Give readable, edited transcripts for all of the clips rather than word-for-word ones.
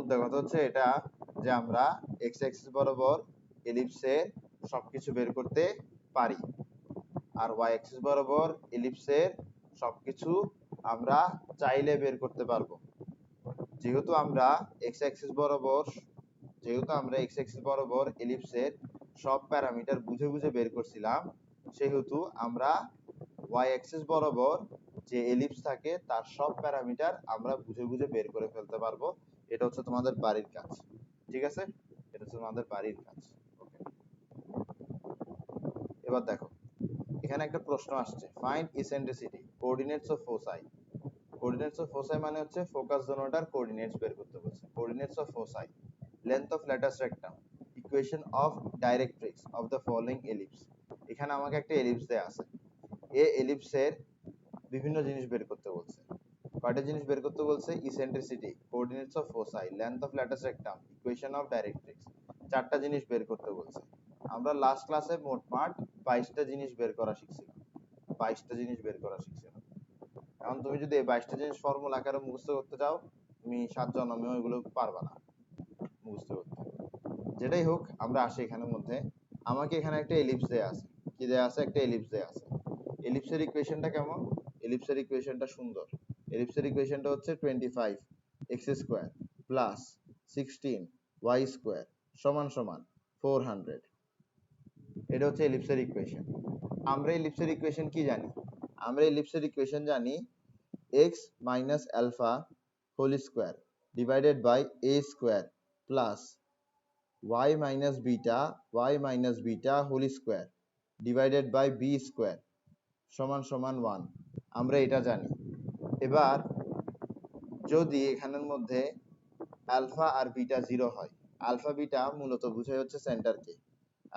মুদ্রা কথা হচ্ছে এটা যে আমরা এক্স অ্যাক্সিস বরাবর এলিপসের সবকিছু বের করতে পারি, আর ওয়াই অ্যাক্সিস বরাবর এলিপসের সবকিছু আমরা চাইলে বের করতে পারবো। যেহেতু আমরা এক্স অ্যাক্সিস বরাবর এলিপসের সব প্যারামিটার বুঝে বুঝে বের করছিলাম, সেহেতু আমরা ওয়াই অ্যাক্সিস বরাবর যে এলিপস থাকে তার সব প্যারামিটার আমরা বুঝে বুঝে বের করে ফেলতে পারবো। এটা হচ্ছে তোমাদের বাড়ির কাজ, ঠিক আছে? এটা হচ্ছে তোমাদের বাড়ির কাজ। ওকে, এবার দেখো এখানে একটা প্রশ্ন আসছে, find eccentricity coordinates of foci. Coordinates of foci মানে হচ্ছে ফোকাস জোনটার কোঅর্ডিনেটস বের করতে বলছে। Coordinates of foci, length of latus rectum, equation of directrix of the following ellipse. এখানে আমাকে একটা এলিপস দেয়া আছে, এই এলিপসের বিভিন্ন জিনিস বের করতে বলছে। কয়টা জিনিস বের করতে বলছে? Eccentricity, coordinates of foci, length of latus rectum, equation of directrix. চারটা জিনিস বের করতে বলছে। আমরা লাস্ট ক্লাসে মোটমাট 22টা জিনিস বের করা শিখছিলাম। 22টা জিনিস বের করা শিখছিলাম। এখন তুমি যদি এই 22টা জিনিস ফর্মুলা আকারে মুখস্থ করতে চাও, তুমি 7 জন্মেও এগুলো পারবা না মুখস্থ করতে। যেটাই হোক, আমরা আসি এখানের মধ্যে। আমাকে এখানে একটা এলিপস দেয়া আছে। কি দেয়া আছে? একটা এলিপস দেয়া আছে। এলিপসের ইকুয়েশনটা কেমন? এলিপসের ইকুয়েশনটা সুন্দর। এলিপসের ইকুয়েশনটা হচ্ছে 25 x square plus 16 y square সমান সমান 400। এটা হচ্ছে এলিপসের ইকুয়েশন। আমরা এলিপসের ইকুয়েশন কি জানি? আমরা এলিপসের ইকুয়েশন জানি x minus alpha whole square divided by a square plus y minus beta whole square divided by b square সমান সমান 1। আমরা এটা জানি। এবার যদি এখানের মধ্যে আলফা আর বিটা 0 হয়, আলফা বিটা মূলত বুঝাই হচ্ছে সেন্টারকে,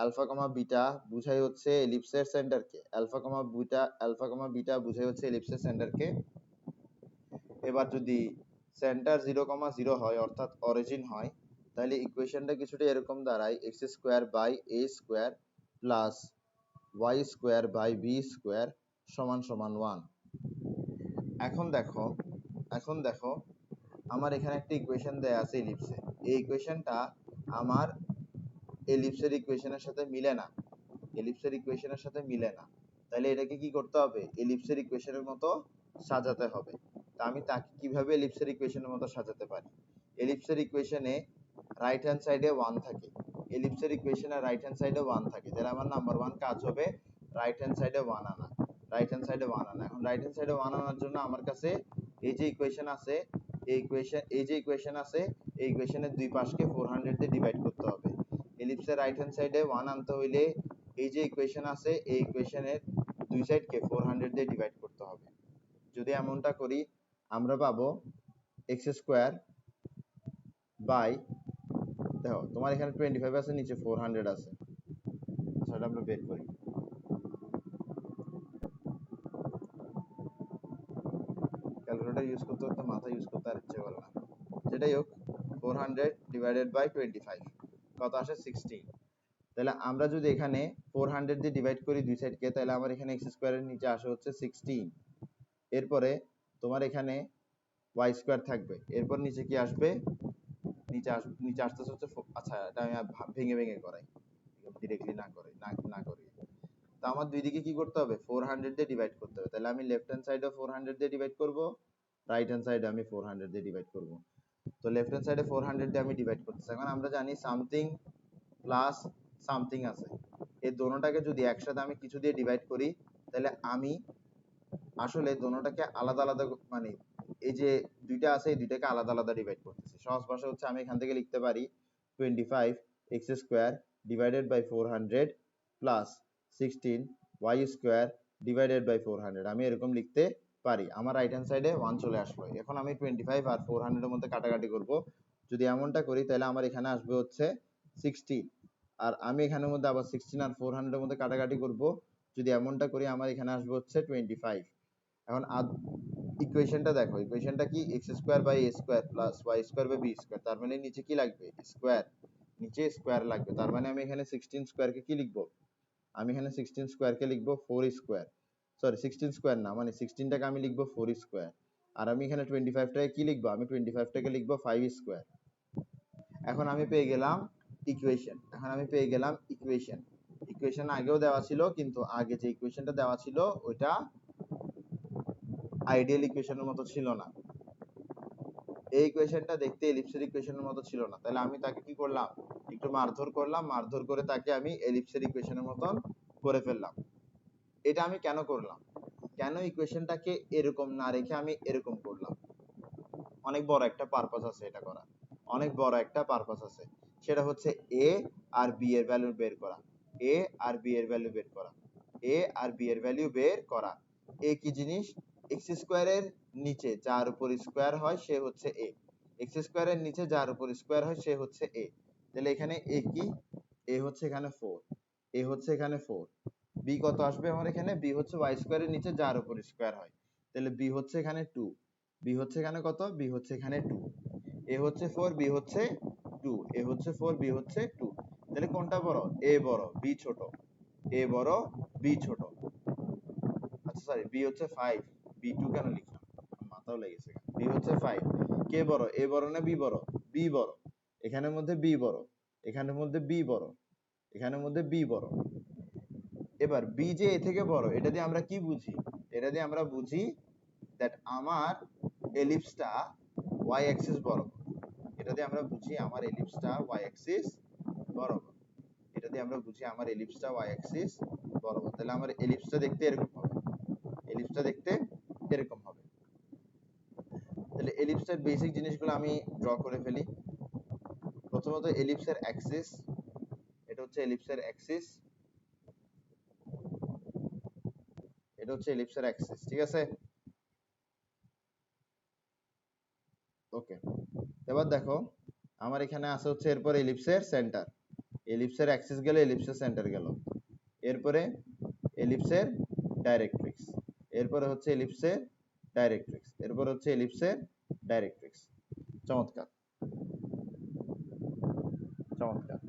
আলফা কমা বিটা বুঝাই হচ্ছে এলিপসের সেন্টারকে, আলফা কমা বিটা বুঝাই হচ্ছে এলিপসের সেন্টারকে। এবার যদি সেন্টার 0,0 হয় অর্থাৎ অরিজিন হয়, তাহলে ইকুয়েশনটা কিছুটা এরকম দাঁড়ায় x square by a square plus y square by b square সমান সমান 1। এখন দেখো আমার এখানে একটা ইকুয়েশন দেয়া আছে এলিপসে। এই ইকুয়েশনটা আমার এলিপসের ইকুয়েশনের সাথে মিলে না, তাহলে এটাকে কি করতে হবে? এলিপসের ইকুয়েশনের মতো সাজাতে হবে। তা আমি তাকে কিভাবে এলিপসের ইকুয়েশনের মতো সাজাতে পারি? এলিপসের ইকুয়েশনে রাইট হ্যান্ড সাইডে 1 থাকে, তাহলে আমার নাম্বার 1 কাজ হবে রাইট হ্যান্ড সাইডে 1 আনা। এখন রাইট হ্যান্ড সাইডে 1 আনার জন্য আমার কাছে এই যে ইকুয়েশন আছে, এই ইকুয়েশনের দুই পাশকে 400 দিয়ে ডিভাইড করতে হবে। এলিপসের রাইট হ্যান্ড সাইডে 1 আনতে হইলে এই যে ইকুয়েশন আছে, এই ইকুয়েশনের দুই সাইডকে 400 দিয়ে ডিভাইড করতে হবে। যদি এমনটা করি, আমরা পাবো এক্স স্কোয়ার বাই, দেখো তোমার এখানে 25 আছে, নিচে 400 আছে। আচ্ছা, এটা আমরা বের করি। ক্যালকুলেটর ইউজ করতে করতে মাথা ইউজ করতে আর ইচ্ছে করে না। যেটাই হোক, 400 ডিভাইডেড বাই 25 কত আসে? 16। তাহলে আমরা যদি এখানে 400 দিয়ে ডিভাইড করি দুই সাইডকে, তাহলে আমার এখানে এক্স স্কোয়ারের নিচে আসে হচ্ছে 16। এরপরে তোমার এখানে ওয়াই স্কোয়ার থাকবে, এরপর নিচে কি আসবে? নিচে আসতেছে হচ্ছে আচ্ছা, এটা আমি ভেঙে ভেঙে করাই, ডিরেক্টলি না করি। তো আমার দুই দিকে কি করতে হবে? 400 দিয়ে ডিভাইড করতে হবে। তাহলে আমি লেফট হ্যান্ড সাইডে 400 দিয়ে ডিভাইড করব, রাইট হ্যান্ড সাইডে আমি 400 দিয়ে ডিভাইড করব। তো লেফট হ্যান্ড সাইডে 400 দিয়ে আমি ডিভাইড করতেছি। এখন আমরা জানি সামথিং প্লাস সামথিং আছে, এই দোনোটাকে যদি একসাথে আমি কিছু দিয়ে ডিভাইড করি, তাহলে আমি আসলে দোনোটাকে আলাদা আলাদা, মানে এই যে দুইটা আছে এই দুইটাকে আলাদা আলাদা ডিভাইড করতেছি। সহজ ভাষা হচ্ছে আমি এখান থেকে লিখতে পারি 25 x square divided by 400 plus 16 y square divided by 400। আমি এরকম লিখতে পারি। আমার রাইট হ্যান্ড সাইডে 1 চলে আসলো। এখন আমি 25 আর 400 এর মধ্যে কাটাকাটি করব। যদি এমনটা করি তাহলে আমার এখানে আসবে হচ্ছে 16, আর আমি এখানের মধ্যে আবার 16 আর 400 এর মধ্যে কাটাকাটি করব। যদি এমনটা করি আমার এখানে আসবে হচ্ছে 25। এখন ইকুয়েশনটা দেখো, ইকুয়েশনটা কি? X square by a square plus y square by b square. তার মানে নিচে কি লাগবে? স্কোয়ার। নিচে স্কোয়ার লাগবে, তার মানে আমি এখানে 16 স্কোয়ারকে কি লিখবো? আমি এখানে 16 স্কোয়ারকে লিখবো 4 স্কোয়ার, সরি 16 স্কোয়ার না, মানে 16টাকে আমি লিখবো 4 স্কোয়ার। আর আমি এখানে 25টাকে কি লিখবো? আমি 25টাকে লিখবো 5 স্কোয়ার। এখন আমি পেয়ে গেলাম ইকুয়েশন, ইকুয়েশন আগেও দেওয়া ছিল, কিন্তু আগে যে ইকুয়েশনটা দেওয়া ছিল ওইটা আইডিয়াল ইকুয়েশনের মতো ছিল না। এই ইকুয়েশনটা দেখতে এলিপসের ইকুয়েশনের মতো ছিল না, তাহলে আমি তাকে কি করলাম, একটু মারধর করলাম, মারধর করে তাকে আমি এলিপসের ইকুয়েশনের মতন করে ফেললাম। এটা আমি কেন করলাম, কেন ইকুয়েশনটাকে এরকম না রেখে আমি এরকম করলাম? অনেক বড় একটা পারপাস আছে এটা করা, অনেক বড় একটা পারপাস আছে। সেটা হচ্ছে এ আর বি এর ভ্যালু বের করা, এ আর বি এর ভ্যালু বের করা, এ আর বি এর ভ্যালু বের করা। এ কি জিনিস? এক্স স্কোয়ারের নিচে যার উপর স্কোয়ার হয় সে হচ্ছে এ, এক্স স্কোয়ারের নিচে যার উপর স্কোয়ার হয় সে হচ্ছে এ। তাহলে এখানে এ কি? এ হচ্ছে এখানে 4, এ হচ্ছে এখানে 4। বি কত আসবে আমার এখানে? বি হচ্ছে ওয়াই স্কোয়ারের নিচে যার উপর স্কোয়ার হয়, তাহলে বি হচ্ছে এখানে 2। বি হচ্ছে এখানে কত? বি হচ্ছে এখানে 2। এ হচ্ছে 4, বি হচ্ছে 2, এ হচ্ছে 4, বি হচ্ছে 2। তাহলে কোনটা বড়? এ বড়, বি ছোট। এ বড়, বি ছোট। আচ্ছা সরি, বি হচ্ছে 5, বি 2 কেন লিখলাম, মাথাও লেগেছে। বি হচ্ছে 5, কে বড়? এ বড় না বি বড়? বি বড়। এখানের মধ্যে বি বড়, এখানের মধ্যে বি বড়, এখানের মধ্যে বি বড়। এবার বি যে এ থেকে বড়, এটা দিয়ে আমরা কি বুঝি? এটা দিয়ে আমরা বুঝি দ্যাট আমার এলিপসটা ওয়াই অ্যাক্সিস বরাবর। এটা দিয়ে আমরা বুঝি আমার এলিপসটা ওয়াই অ্যাক্সিস বরাবর। এটা দিয়ে আমরা বুঝি আমার এলিপসটা ওয়াই অ্যাক্সিস বরাবর। তাহলে আমার এলিপসটা দেখতে এরকম হবে, এলিপসটা দেখতে এরকম হবে। তাহলে এলিপসের বেসিক জিনিসগুলো আমি ড্র করে ফেলি। প্রথমত এলিপসের অ্যাক্সিস, এটা হচ্ছে এলিপসের অ্যাক্সিস, এটা হচ্ছে এলিপসের অ্যাক্সিস, ঠিক আছে? ওকে, এবার দেখো আমার এখানে আছে হচ্ছে এরপর এলিপসের সেন্টার, এলিপসের অ্যাক্সিস গেল, এলিপসের সেন্টার গেল, এরপরে এলিপসের ডাইরেক্ট্রিক্স, এরপরে হচ্ছে এলিপসের ডাইরেক্ট্রিক্স, এরপর হচ্ছে এলিপসের ডাইরেক্ট্রিক্স। চমৎকার, চমৎকার।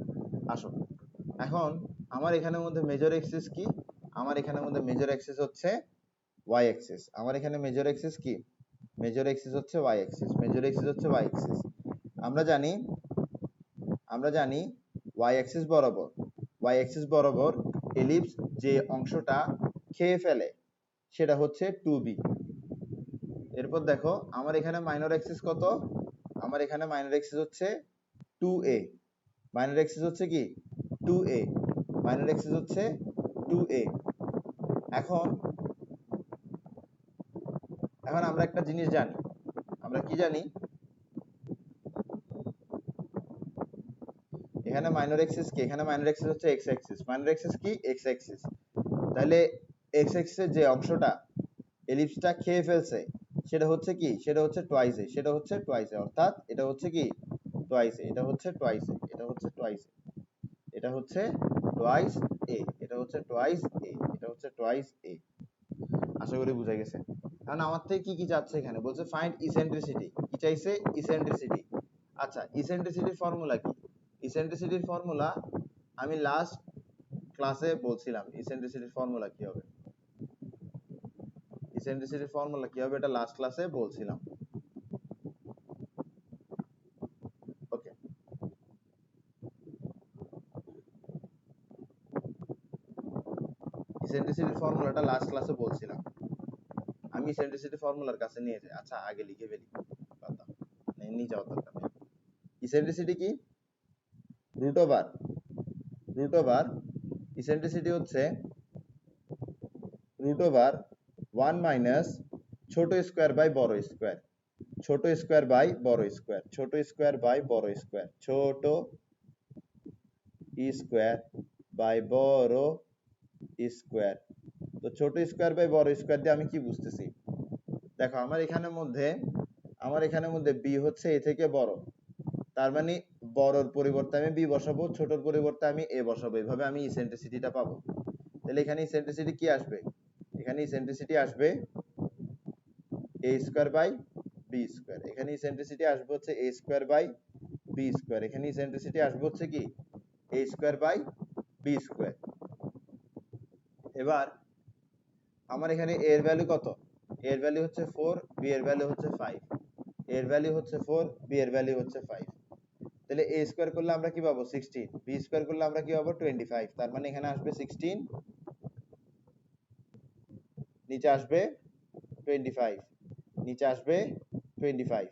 আসো, এখন আমার এখানের মধ্যে মেজর অ্যাক্সিস কি? আমার এখানের মধ্যে মেজর অ্যাক্সিস হচ্ছে ওয়াই অ্যাক্সিস। আমার এখানে মেজর অ্যাক্সিস কি? মেজর অ্যাক্সিস হচ্ছে ওয়াই অ্যাক্সিস, মেজর অ্যাক্সিস হচ্ছে ওয়াই অ্যাক্সিস। আমরা জানি, আমরা জানি ওয়াই অ্যাক্সিস বরাবর, ওয়াই অ্যাক্সিস বরাবর এলিপস যে অংশটা খেয়ে ফেলে সেটা হচ্ছে 2b। এরপর দেখো আমার এখানে মাইনর অ্যাক্সিস কত? আমার এখানে মাইনর অ্যাক্সিস হচ্ছে 2a, মাইনর অ্যাক্সিস হচ্ছে কি? 2a, মাইনর অ্যাক্সিস হচ্ছে 2a। এখন এখন আমরা একটা জিনিস জানি, আমরা কি জানি? এখানে মাইনর অ্যাক্সিস কি? এখানে মাইনর অ্যাক্সিস হচ্ছে এক্স অ্যাক্সিস, মাইনর অ্যাক্সিস কি? X Axis. তাহলে এক্স অ্যাক্সিসের যে অংশটা এলিপসটা খেয়ে ফেলছে সেটা হচ্ছে কি? সেটা হচ্ছে টোয়াইস এ, সেটা হচ্ছে টোয়াইস এ, অর্থাৎ এটা হচ্ছে কি? টোয়াইস এ, এটা হচ্ছে টোয়াইস এ, এটা হচ্ছে টোয়াইস এ, এটা হচ্ছে টোয়াইস এ, এটা হচ্ছে টোয়াইস এ, এটা হচ্ছে টোয়াইস এ। আশা করি বুঝা গেছে। কারণ আমার থেকে কি কি চাচ্ছে এখানে? বলছে ফাইন্ড ইসেন্ট্রিসিটি, কি চাইছে? ইসেন্ট্রিসিটি। আচ্ছা, ইসেন্ট্রিসিটির ফর্মুলা কি? ইসেন্ট্রিসিটির ফর্মুলা আমি লাস্ট ক্লাসে বলছিলাম ইসেন্ট্রিসিটির ফর্মুলা কি হবে, ইসেন্ট্রিসিটির ফর্মুলা কি হবে এটা লাস্ট ক্লাসে বলছিলাম। ওকে, ইসেন্ট্রিসিটির ফর্মুলাটা লাস্ট ক্লাসে বলছিলাম। আমি ইসেন্ট্রিসিটি ফর্মুলার কাছে নিয়ে যাই। আচ্ছা আগে লিখে ফেলি, কথা নিয়ে যাওয়ার দরকার নেই। ইসেন্ট্রিসিটি কি? Root over, root over eccentricity হচ্ছে রুট ওভার 1 মাইনাস ছোট স্কোয়ার বাই বড় স্কোয়ার, ছোট স্কোয়ার বাই বড় স্কোয়ার, ছোট স্কোয়ার বাই বড় স্কোয়ার, ছোট স্কোয়ার বাই বড় স্কোয়ার। তো ছোট স্কোয়ার বাই বড় স্কোয়ার দিয়ে আমি কি বুঝতেছি? দেখো আমার এখানের মধ্যে, আমার এখানের মধ্যে বি হচ্ছে এ থেকে বড়, তার মানে বড়র পরিবর্তে আমি বি বসাবো, ছোটর পরিবর্তে আমি এ বসাবো, এভাবে আমি ইসেন্ট্রিসিটিটা পাবো। তাহলে এখানে ইসেন্ট্রিসিটি কি আসবে? এখানে ইসেন্ট্রিসিটি আসবে এ স্কোয়ার বাই বি স্কোয়ার, এখানে ইসেন্ট্রিসিটি আসবে হচ্ছে এ স্কোয়ার বাই বি স্কোয়ার, এখানে ইসেন্ট্রিসিটি আসবে হচ্ছে কি? এ স্কোয়ার বাই বি স্কোয়ার। এবার আমার এখানে এ এর ভ্যালু কত? এ এর ভ্যালু হচ্ছে 4, বি এর ভ্যালু হচ্ছে 5, এর ভ্যালু হচ্ছে 4, বি এর ভ্যালু হচ্ছে 5। তাহলে a স্কয়ার করলে আমরা কি পাবো 16, b স্কয়ার করলে আমরা কি পাবো 25, তার মানে এখানে আসবে 16, নিচে আসবে 25, নিচে আসবে 25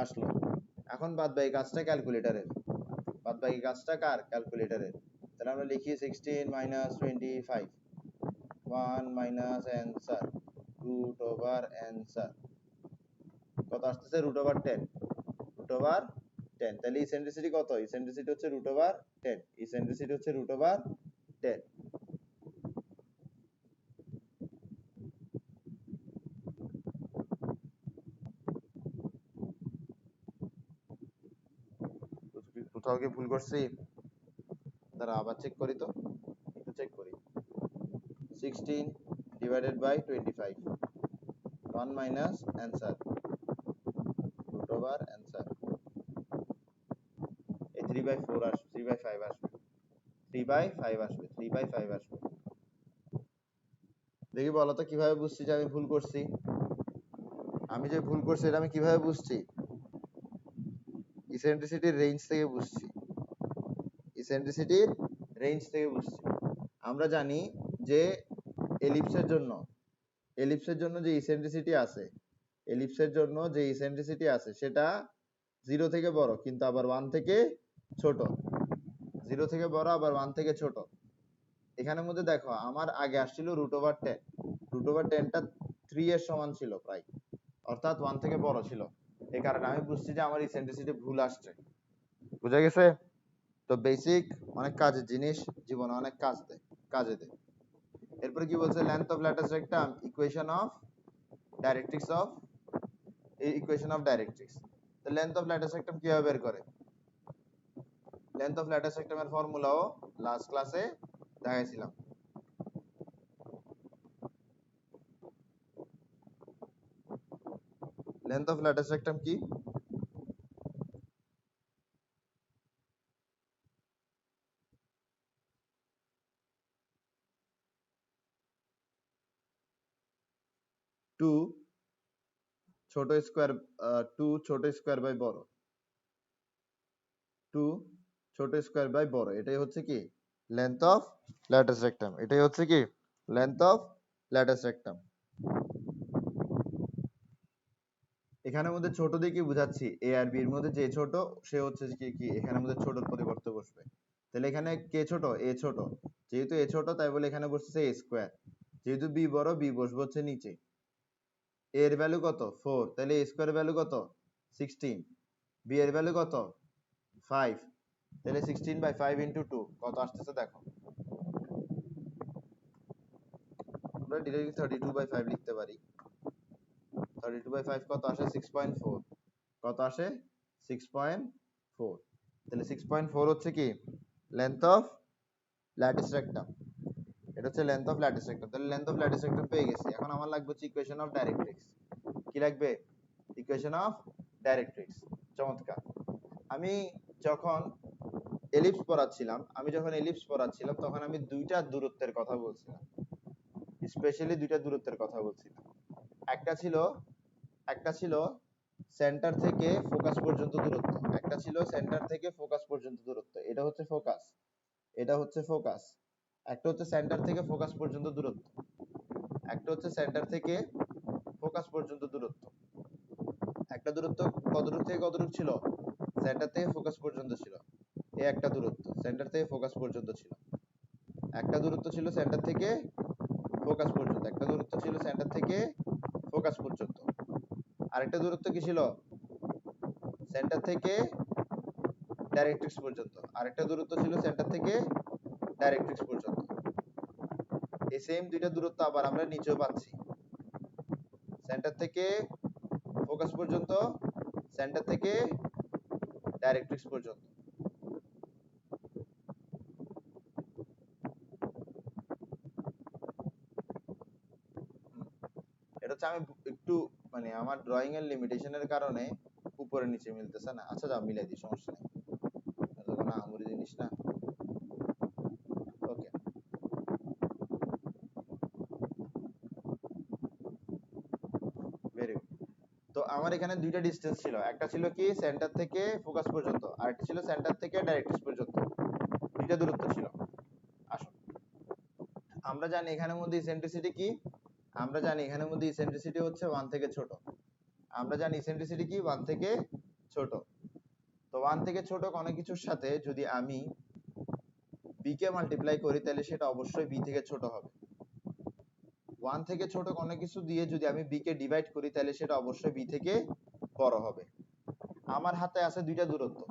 আসলো। এখন বাদবাকি কাজটা ক্যালকুলেটরের, বাদবাকি কাজটা কার? ক্যালকুলেটরের। তাহলে আমরা লিখি 16 minus 25, 1 minus answer root over answer কত আসতেছে? Root over 10, root over 10। তাহলে ইসেন্ট্রিসিটি কত? ইসেন্ট্রিসিটি হচ্ছে রুট ওভার 10, ইসেন্ট্রিসিটি হচ্ছে রুট ওভার 10। কোথাও কি ভুল করছি? তারা আবার চেক করি তো, একটু চেক করি। 16 divided by 25, 1 minus answer root over answer, এই 3/4 আসবে, 3/5 আসবে, 3/5 আসবে, 3/5 আসবে। দেখি বলো তো কিভাবে বুঝছি যে আমি ভুল করছি? আমি যে ভুল করছি এটা আমি কিভাবে বুঝছি? ইসেন্ট্রিসিটির রেঞ্জ থেকে বুঝছি, ইসেন্ট্রিসিটির রেঞ্জ থেকে বুঝছি। আমরা জানি যে এলিপসের জন্য, এলিপসের জন্য যে ইসেন্ট্রিসিটি আছে, এলিপসের জন্য যে ইসেন্ট্রিসিটি আছে সেটা 0 থেকে বড় কিন্তু আবার 1 থেকে ছোট, 0 থেকে বড় আবার 1 থেকে ছোট। এখানের মধ্যে দেখো আমার আগে আসছিল রুট ওভার 10, রুট ওভার 10টা 3 এর সমান ছিল প্রায়, অর্থাৎ 1 থেকে বড় ছিল। এই কারণে আমি বুঝছি যে আমার ইসেন্ট্রিসিটি ভুল আসছে। বুঝা গেছে? তো বেসিক অনেক কাজের জিনিস, জীবনে অনেক কাজে দেয়। এরপরে কি বলছে? Length of lattice rectum equation of directrix of, equation of directrix. তো লেন্থ অফ ল্যাটিস রেক্টাম কিভাবে বের করে? লেন্থ অফ ল্যাটিস রেক্টামের ফর্মুলাও লাস্ট ক্লাসে দেখাইছিলাম। লেন্থ অফ ল্যাটিস রেক্টাম কি? টু ছোট স্কয়ার, টু ছোট স্কয়ার বাই বড়, টু ছোট স্কয়ার বাই বড়, এটাই হচ্ছে কি লেন্থ অফ ল্যাটিস রেক্টাম, এটাই হচ্ছে কি লেন্থ অফ ল্যাটিস রেক্টাম। এখানের মধ্যে ছোট দিয়ে কি বুঝাচ্ছি? এ আর বি এর মধ্যে যে ছোট সে হচ্ছে কি কি এখানের মধ্যে ছোটর পরিবর্তে বসবে। তাহলে এখানে কে ছোট? এ ছোট, যেহেতু এ ছোট তাই বলে এখানে বসছে এ স্কয়ার, যেহেতু বি বড় বি বসবে হচ্ছে নিচে। এ এর ভ্যালু কত? 4, তাহলে এ স্কয়ার ভ্যালু কত? 16, বি এর ভ্যালু কত? 5, তাহলে 16/5 ইনটু 2 কত আসতেছে দেখো। আমরা ডিরেক্টলি 32/5 লিখতে পারি। 32/5 কত আসে? 6.4, কত আসে? 6.4। তাহলে 6.4 হচ্ছে কি লেন্থ অফ ল্যাটিস রেক্টাম, এটা হচ্ছে লেন্থ অফ ল্যাটিস রেক্টাম। তাহলে লেন্থ অফ ল্যাটিস রেক্টাম পেয়ে গেছি। এখন আমার লাগবে হচ্ছে ইকুয়েশন অফ ডাইরেক্ট্রিক্স। কি লাগবে? Equation of directrix. চমৎকার। আমি যখন এলিপস পড়াচ্ছিলাম, তখন আমি দুইটা দূরত্বের কথা বলছিলাম, স্পেশালি দুইটা দূরত্বের কথা বলছিলাম। একটা ছিল, একটা ছিল সেন্টার থেকে ফোকাস পর্যন্ত দূরত্ব, একটা ছিল সেন্টার থেকে ফোকাস পর্যন্ত দূরত্ব, এটা হচ্ছে ফোকাস, এটা হচ্ছে ফোকাস। একটা হচ্ছে সেন্টার থেকে ফোকাস পর্যন্ত দূরত্ব, একটা হচ্ছে সেন্টার থেকে ফোকাস পর্যন্ত দূরত্ব। একটা দূরত্ব কতটুক থেকে কতটুক ছিল? সেন্টার থেকে ফোকাস পর্যন্ত ছিল, এই একটা দূরত্ব সেন্টার থেকে ফোকাস পর্যন্ত ছিল। একটা দূরত্ব ছিল সেন্টার থেকে ফোকাস পর্যন্ত, একটা দূরত্ব ছিল সেন্টার থেকে ফোকাস পর্যন্ত। আরেকটা দূরত্ব কি ছিল? সেন্টার থেকে ডাইরেক্ট্রিক্স পর্যন্ত, আরেকটা দূরত্ব ছিল সেন্টার থেকে ডাইরেক্ট্রিক্স পর্যন্ত। এই সেম দুইটা দূরত্ব আবার আমরা নিচেও পাচ্ছি, সেন্টার থেকে ফোকাস পর্যন্ত, সেন্টার থেকে ডাইরেক্ট্রিক্স পর্যন্ত। এটা হচ্ছে আমি একটু মানে আমার ড্রয়িং এর লিমিটেশনের কারণে উপরে নিচে মিলতেছে না। আচ্ছা যাও মিলাই দিই, সমস্যা নেই, এটা কোনো আহামরি জিনিস না। ওকে, ভেরি গুড। তো আমার এখানে দুইটা ডিসটেন্স ছিল, একটা ছিল কি সেন্টার থেকে ফোকাস পর্যন্ত, আর একটা ছিল সেন্টার থেকে ডাইরেক্ট্রিক্স পর্যন্ত, দুইটা দূরত্ব ছিল। আসুন, আমরা জানি এখানের মধ্যে ইসেন্ট্রিসিটি কি, আমরা জানি এখানের মধ্যে ইসেন্ট্রিসিটি হচ্ছে 1 থেকে ছোট, আমরা জানি ইসেন্ট্রিসিটি কি 1 থেকে ছোট। তো 1 থেকে ছোট কোনো কিছুর সাথে যদি আমি বি কে মাল্টিপ্লাই করি তাহলে সেটা অবশ্যই বি থেকে ছোট হবে। 1 থেকে ছোট কোনো কিছু দিয়ে যদি আমি বি কে ডিভাইড করি তাহলে সেটা অবশ্যই বি থেকে বড় হবে। আমার হাতে আছে দুইটা দূরত্ব,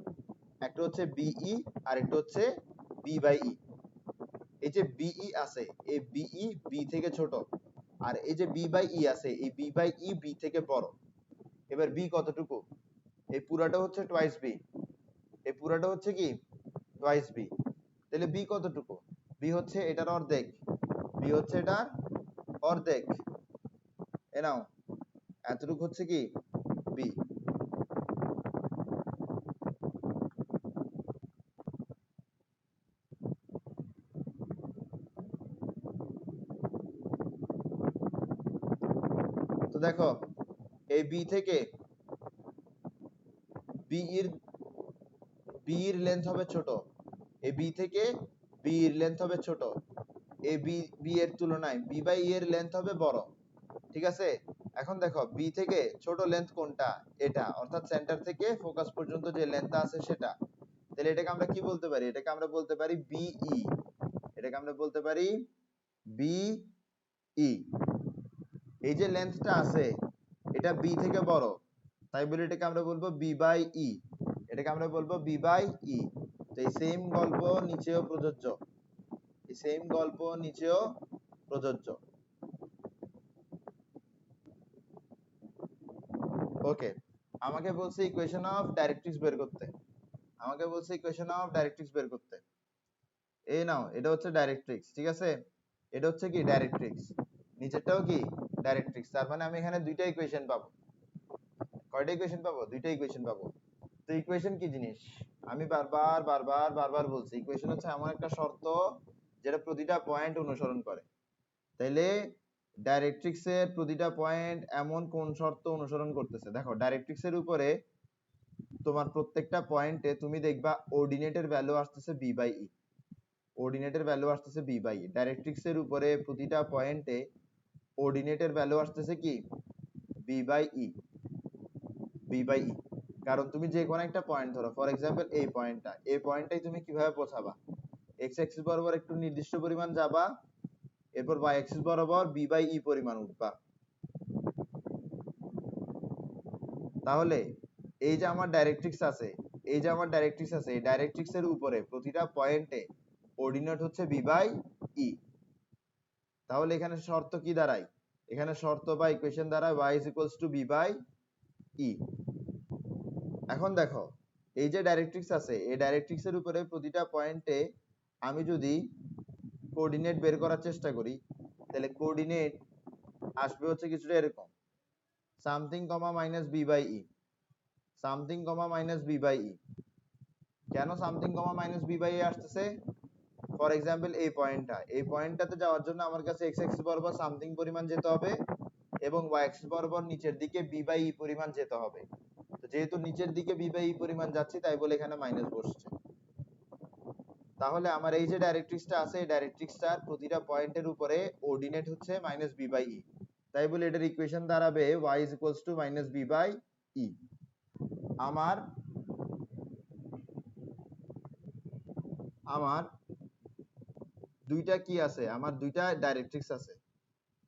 একটা হচ্ছে বিই আর একটা হচ্ছে বি বাই ই। এই যে বিই আছে, এই বিই বি থেকে ছোট, আর এই যে বি বাই ই আছে, এই বি বাই ই বি থেকে বড়। এবার বি কতটুকু? এই পুরাটা হচ্ছে টোয়াইস বি, এই পুরাটা হচ্ছে কি টোয়াইস বি। তাহলে বি কতটুকু? বি হচ্ছে এটার অর্ধেক, বি হচ্ছে এটার অর্ধেক। এ নাও, এতটুকু হচ্ছে কি বি। তো দেখো, এই বি থেকে বি এর বি এর লেন্থ হবে ছোট, এই বি থেকে বি এর লেন্থ হবে ছোট, এই বি বি এর তুলনায় বি বাই ই এর লেন্থ হবে বড়। ঠিক আছে, এখন দেখো বি থেকে ছোট লেন্থ কোনটা? এটা, অর্থাৎ সেন্টার থেকে ফোকাস পর্যন্ত যে লেন্থটা আছে সেটা। তাহলে এটাকে আমরা কি বলতে পারি? এটাকে আমরা বলতে পারি বিই, এটাকে আমরা বলতে পারি বিই। এই যে লেন্থটা আছে এটা বি থেকে বড়, তাই বলে এটাকে আমরা বলবো বি বাই ই, এটাকে আমরা বলবো বি বাই ই। তো এই সেম গল্প নিচেও প্রযোজ্য, এই সেম গল্প নিচেও প্রযোজ্য। ওকে, আমাকে বলছে ইকুয়েশন অফ ডাইরেক্ট্রিক্স বের করতে, আমাকে বলছে ইকুয়েশন অফ ডাইরেক্ট্রিক্স বের করতে। এই নাও, এটা হচ্ছে ডাইরেক্ট্রিক্স, ঠিক আছে, এটা হচ্ছে কি ডাইরেক্ট্রিক্স, নিচেরটাও কি ডাইরেক্ট্রিক্স। তার মানে আমি এখানে দুইটা ইকুয়েশন পাবো। কয়টা ইকুয়েশন পাবো? দুইটা ইকুয়েশন পাবো। তো ইকুয়েশন কি জিনিস? আমি বারবার বারবার বারবার বলছি, ইকুয়েশন হচ্ছে এমন একটা শর্ত যেটা প্রতিটা পয়েন্ট অনুসরণ করে। তাইলে ডাইরেক্ট্রিক্স এর প্রতিটা পয়েন্ট এমন কোন শর্ত অনুসরণ করতেছে? দেখো, ডাইরেক্ট্রিক্স এর উপরে তোমার প্রত্যেকটা পয়েন্টে তুমি দেখবা অর্ডিনেটের ভ্যালু আসতেছে বি বাই ই, অর্ডিনেটের ভ্যালু আসতেছে বি বাই ই। ডাইরেক্ট্রিক্স এর উপরে প্রতিটা পয়েন্টে অর্ডিনেটের ভ্যালু আসতেছে কি b by e, b by e. কারণ তুমি যে কোনো একটা পয়েন্ট ধরো, ফর এক্সাম্পল এই পয়েন্টটা, এই পয়েন্টটাই তুমি কিভাবে পৌঁছাবা? এক্স অ্যাক্সিস বরাবর একটু নির্দিষ্ট পরিমাণ যাবা, এরপর ওয়াই অ্যাক্সিস বরাবর বি বাই ই পরিমাণ উঠবা। তাহলে এই যে আমার ডাইরেক্ট্রিক্স আছে, এই যে আমার ডাইরেক্ট্রিক্স আছে, এই ডাইরেক্ট্রিক্স এর উপরে প্রতিটা পয়েন্টে অর্ডিনেট হচ্ছে বি বাই ই। তাহলে এখানে শর্ত কি দাঁড়ায়? এখানে শর্ত বা ইকুয়েশন দাঁড়ায় y is equals to b by e। এখন দেখো, এই যে ডাইরেক্ট্রিক্স আছে, এই ডাইরেক্ট্রিক্স এর উপরে প্রতিটা পয়েন্টে আমি যদি কোঅর্ডিনেট বের করার চেষ্টা করি, তাহলে কোঅর্ডিনেট আসবে হচ্ছে কিছুটা এরকম, something comma minus b by e, something comma minus b by e. কেন something comma minus b by e আসতেছে? ফর এক্সাম্পল এই পয়েন্টটা, এই পয়েন্টটাতে যাওয়ার জন্য আমার কাছে এক্স অ্যাক্সিস বরাবর সামথিং পরিমাণ যেতে হবে এবং ওয়াই অ্যাক্সিস বরাবর নিচের দিকে বি বাই ই পরিমাণ যেতে হবে। তো যেহেতু নিচের দিকে বি বাই ই পরিমাণ যাচ্ছে, তাই বলে এখানে মাইনাস বসছে। তাহলে আমার এই যে ডাইরেক্ট্রিক্সটা আছে, এই ডাইরেক্ট্রিক্সটার প্রতিটা পয়েন্টের উপরে অর্ডিনেট হচ্ছে মাইনাস বি বাই ই, তাই বলে এটার ইকুয়েশন দাঁড়াবে y is equals to minus b by e. আমার আমার দুইটা কি আছে? আমার দুইটা ডাইরেক্ট্রিক্স আছে,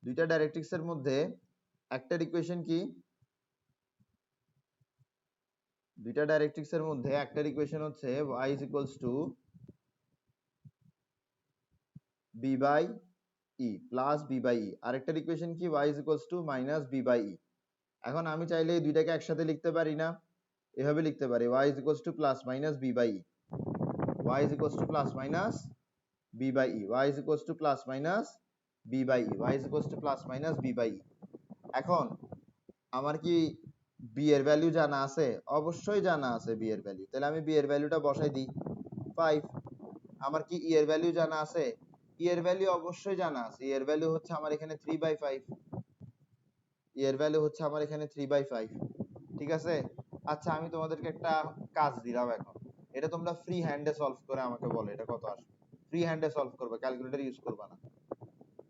দুইটা ডাইরেক্ট্রিক্স এর মধ্যে একটার ইকুয়েশন কি, দুইটা ডাইরেক্ট্রিক্স এর মধ্যে একটার ইকুয়েশন হচ্ছে y is equals to b by e plus b by e, আরেকটার ইকুয়েশন কি y is equals to minus b by e। এখন আমি চাইলে এই দুইটাকে একসাথে লিখতে পারি না? এভাবে লিখতে পারি y is equals to plus minus b by e, y is equals to plus minus b by e, y is equals to plus minus b by e, y is equals to plus minus b by e। এখন আমার কি b এর value জানা আছে? অবশ্যই জানা আছে b এর ভ্যালু, তাহলে আমি b এর ভ্যালুটা বসাই দিই 5। আমার কি e এর ভ্যালু জানা আছে? e এর ভ্যালু অবশ্যই জানা আছে, e এর ভ্যালু হচ্ছে আমার এখানে 3/5, e এর ভ্যালু হচ্ছে আমার এখানে 3/5। ঠিক আছে। আচ্ছা আমি তোমাদেরকে একটা কাজ দিলাম এখন, এটা তোমরা ফ্রি হ্যান্ডে সলভ করে আমাকে বলো এটা কত আসবে। ফ্রি হ্যান্ডে সলভ করবে, ক্যালকুলেটর ইউজ করবা না।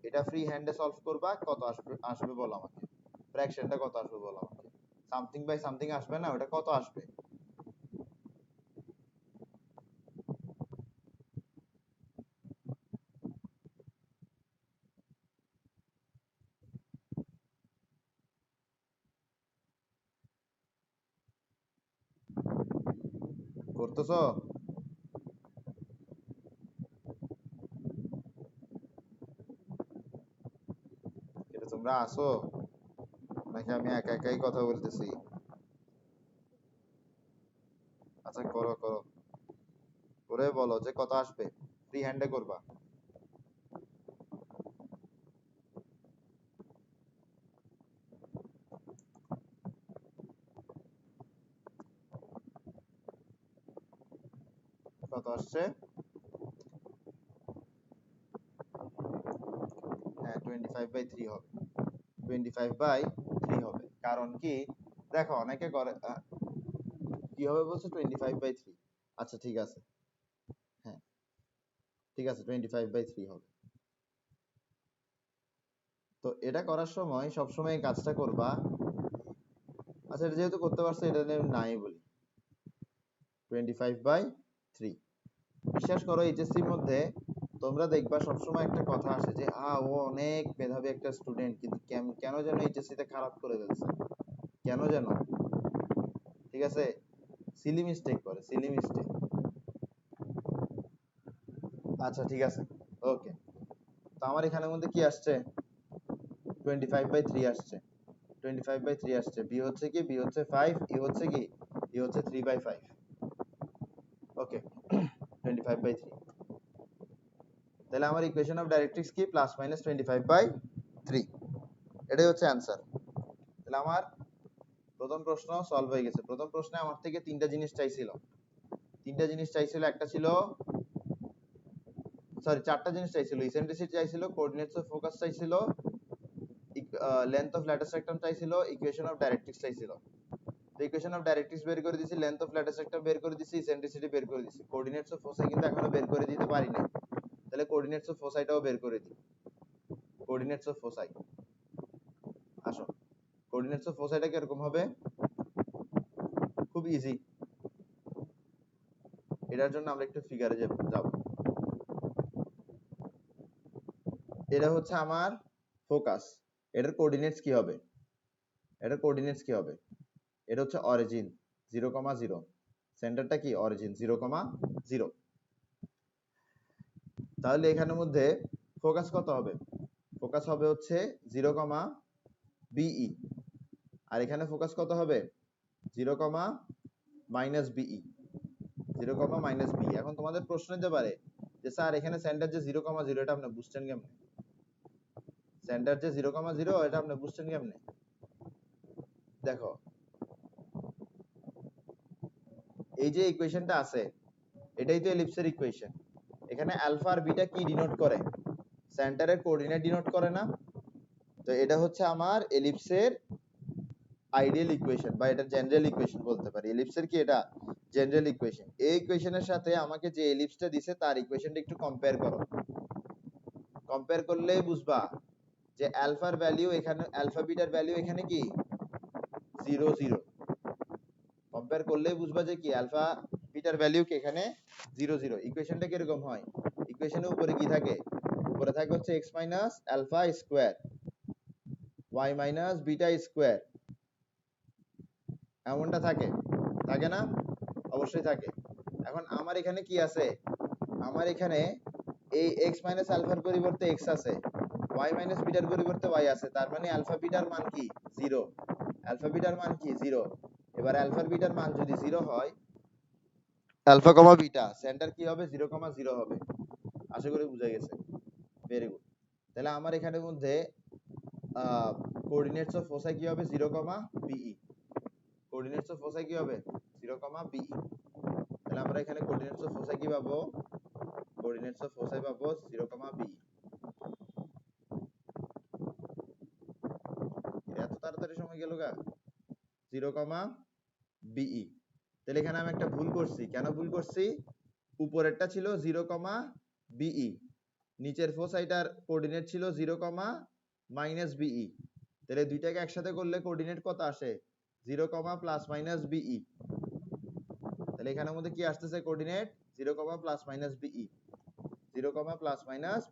এটা ফ্রি হ্যান্ডে সলভ করবা, কত আসবে আসবে বলো আমাকে। ফ্র্যাকশনটা কত আসবে বলো আমাকে। সামথিং বাই সামথিং আসবে না, ওটা কত আসবে? করতেছো? এটা তোমরা আসো নাকি আমি একা একাই কথা বলতেছি? আচ্ছা করো করো, করে বলো যে কত আসবে। ফ্রি হ্যান্ডে করবা। কত আসছে? হ্যাঁ 25/3 হবে। 25/3 হবে, কারণ কি দেখো অনেকে করে কি হবে বলছো 25/3। আচ্ছা ঠিক আছে, হ্যাঁ ঠিক আছে 25/3 হবে। তো এটা করার সময় সবসময় এই কাজটা করবা। আচ্ছা এটা যেহেতু করতে পারছো এটা নিয়ে আমি নাই বলি। 25/3, বিশ্বাস করো এইচএসসির মধ্যে তোমরা দেখবা সবসময় একটা কথা আসে যে ও অনেক মেধাবী একটা স্টুডেন্ট, কিন্তু কেন যেন এইচএসসি তে খারাপ করে ফেলছে, কেন যেন। ঠিক আছে, সিলি মিস্টেক করে, সিলি মিস্টেক। আচ্ছা ঠিক আছে, ওকে। তো আমার এখানের মধ্যে কি আসছে? 25/3 আসছে। 25/3 আসছে। বি হচ্ছে কি? বি হচ্ছে 5, ই হচ্ছে কি? ই হচ্ছে 3/5। ওকে 25/3। তাহলে আমার ইকুয়েশন অফ ডাইরেক্ট্রিক্স কি? Plus minus 25/3। এটাই হচ্ছে অ্যান্সার। তাহলে আমার প্রথম প্রশ্ন সলভ হয়ে গেছে। প্রথম প্রশ্নে আমার থেকে তিনটা জিনিস চাইছিল। তিনটা জিনিস চাইছিল, একটা ছিল সরি চারটা জিনিস চাইছিল। ইসেন্ট্রিসিটি চাইছিল, কোঅর্ডিনেটস অফ ফোকাস চাইছিল, লেন্থ অফ ল্যাটিস সেক্টর চাইছিল, ইকুয়েশন অফ ডাইরেক্ট্রিক্স চাইছিল। তো ইকুয়েশন অফ ডাইরেক্ট্রিক্স বের করে দিয়েছি, লেন্থ অফ ল্যাটিস সেক্টর বের করে দিয়েছি, ইসেন্ট্রিসিটি বের করে দিয়েছি। কোঅর্ডিনেটস অফ ফোসাই কিন্তু এখনো বের করে দিতে পারি নাই। তাহলে কোঅর্ডিনেটস অফ ফোসাইটাও বের করে দিই। কোঅর্ডিনেটস অফ ফোসাই, আসো কোঅর্ডিনেটস অফ ফোসাইটা কিরকম হবে? খুব ইজি। এটার জন্য আমরা একটু ফিগারে যাব। এটা হচ্ছে আমার ফোকাস। এটার কোঅর্ডিনেটস কি হবে? এটার কোঅর্ডিনেটস কি হবে? এটা হচ্ছে অরিজিন 0,0, সেন্টারটা কি? অরিজিন 0,0। তাহলে এখানের মধ্যে ফোকাস কত হবে? ফোকাস হবে হচ্ছে 0,BE। আর এখানে ফোকাস কত হবে? 0,-BE। 0,-BE। এখন তোমাদের প্রশ্ন হতে পারে যে স্যার এখানে সেন্টার যে 0,0, এটা আপনি বুঝছেন কেমনে? সেন্টার যে 0,0 এটা আপনি বুঝছেন কেমনে? দেখো এই যে ইকুয়েশনটা আছে, এটাই তো এলিপসের ইকুয়েশন। এখানে আলফা আর বিটা কি ডিনোট করে? সেন্টারের কোঅর্ডিনেট ডিনোট করে না? তো এটা হচ্ছে আমার এলিপসের আইডিয়াল ইকুয়েশন, বা এটা জেনারেল ইকুয়েশন বলতে পারি। এলিপসের কি? এটা জেনারেল ইকুয়েশন। এই ইকুয়েশনের সাথে আমাকে যে এলিপসটা দিছে তার ইকুয়েশনটা একটু কম্পেয়ার করো। কম্পেয়ার করলেই বুঝবা যে আলফার ভ্যালু এখানে, আলফা বিটার ভ্যালু এখানে কি 0 0। কম্পেয়ার করলেই বুঝবা যে কি আলফা বিটার ভ্যালু কি এখানে 0 0। ইকুয়েশনটা কিরকম হয়? ইকুয়েশনের উপরে কি থাকে? উপরে থাকে হচ্ছে x minus alpha square, y minus beta square. এমনটা থাকে, থাকে না? অবশ্যই থাকে। এখন আমার এখানে কি আছে? আমার এখানে এই x মাইনাস আলফার পরিবর্তে x আছে, y মাইনাস বিটার পরিবর্তে y আছে। তার মানে আলফা বিটার মান কি 0। আলফা বিটার মান কি 0। এবার আলফা বিটার মান যদি 0 হয়, আলফা কমা বিটা সেন্টার কি হবে? 0,0 হবে। আশা করি বুঝা গেছে। Very good. তাহলে আমার এখানের মধ্যে কোঅর্ডিনেটস অফ ফোসাই কি হবে? 0,BE। কোঅর্ডিনেটস অফ ফোসাই কি হবে? 0,BE। তাহলে আমরা এখানে কোঅর্ডিনেটস অফ ফোসাই কি পাবো? কোঅর্ডিনেটস অফ ফোসাই পাবো 0,BE। এত তাড়াতাড়ি সময় গেল গা? 0, বিই। তাহলে এখানে আমি একটা ভুল করছি। কেন ভুল করছি? উপরেরটা ছিল 0, বিই, নিচের ফোসাইটার কোঅর্ডিনেট ছিল 0, বিই। তাহলে দুইটাকে একসাথে করলে কোঅর্ডিনেট কত আসে? 0, বিই। তাহলে এখানের মধ্যে কি আসতেছে কোঅর্ডিনেট? 0, BE, 0,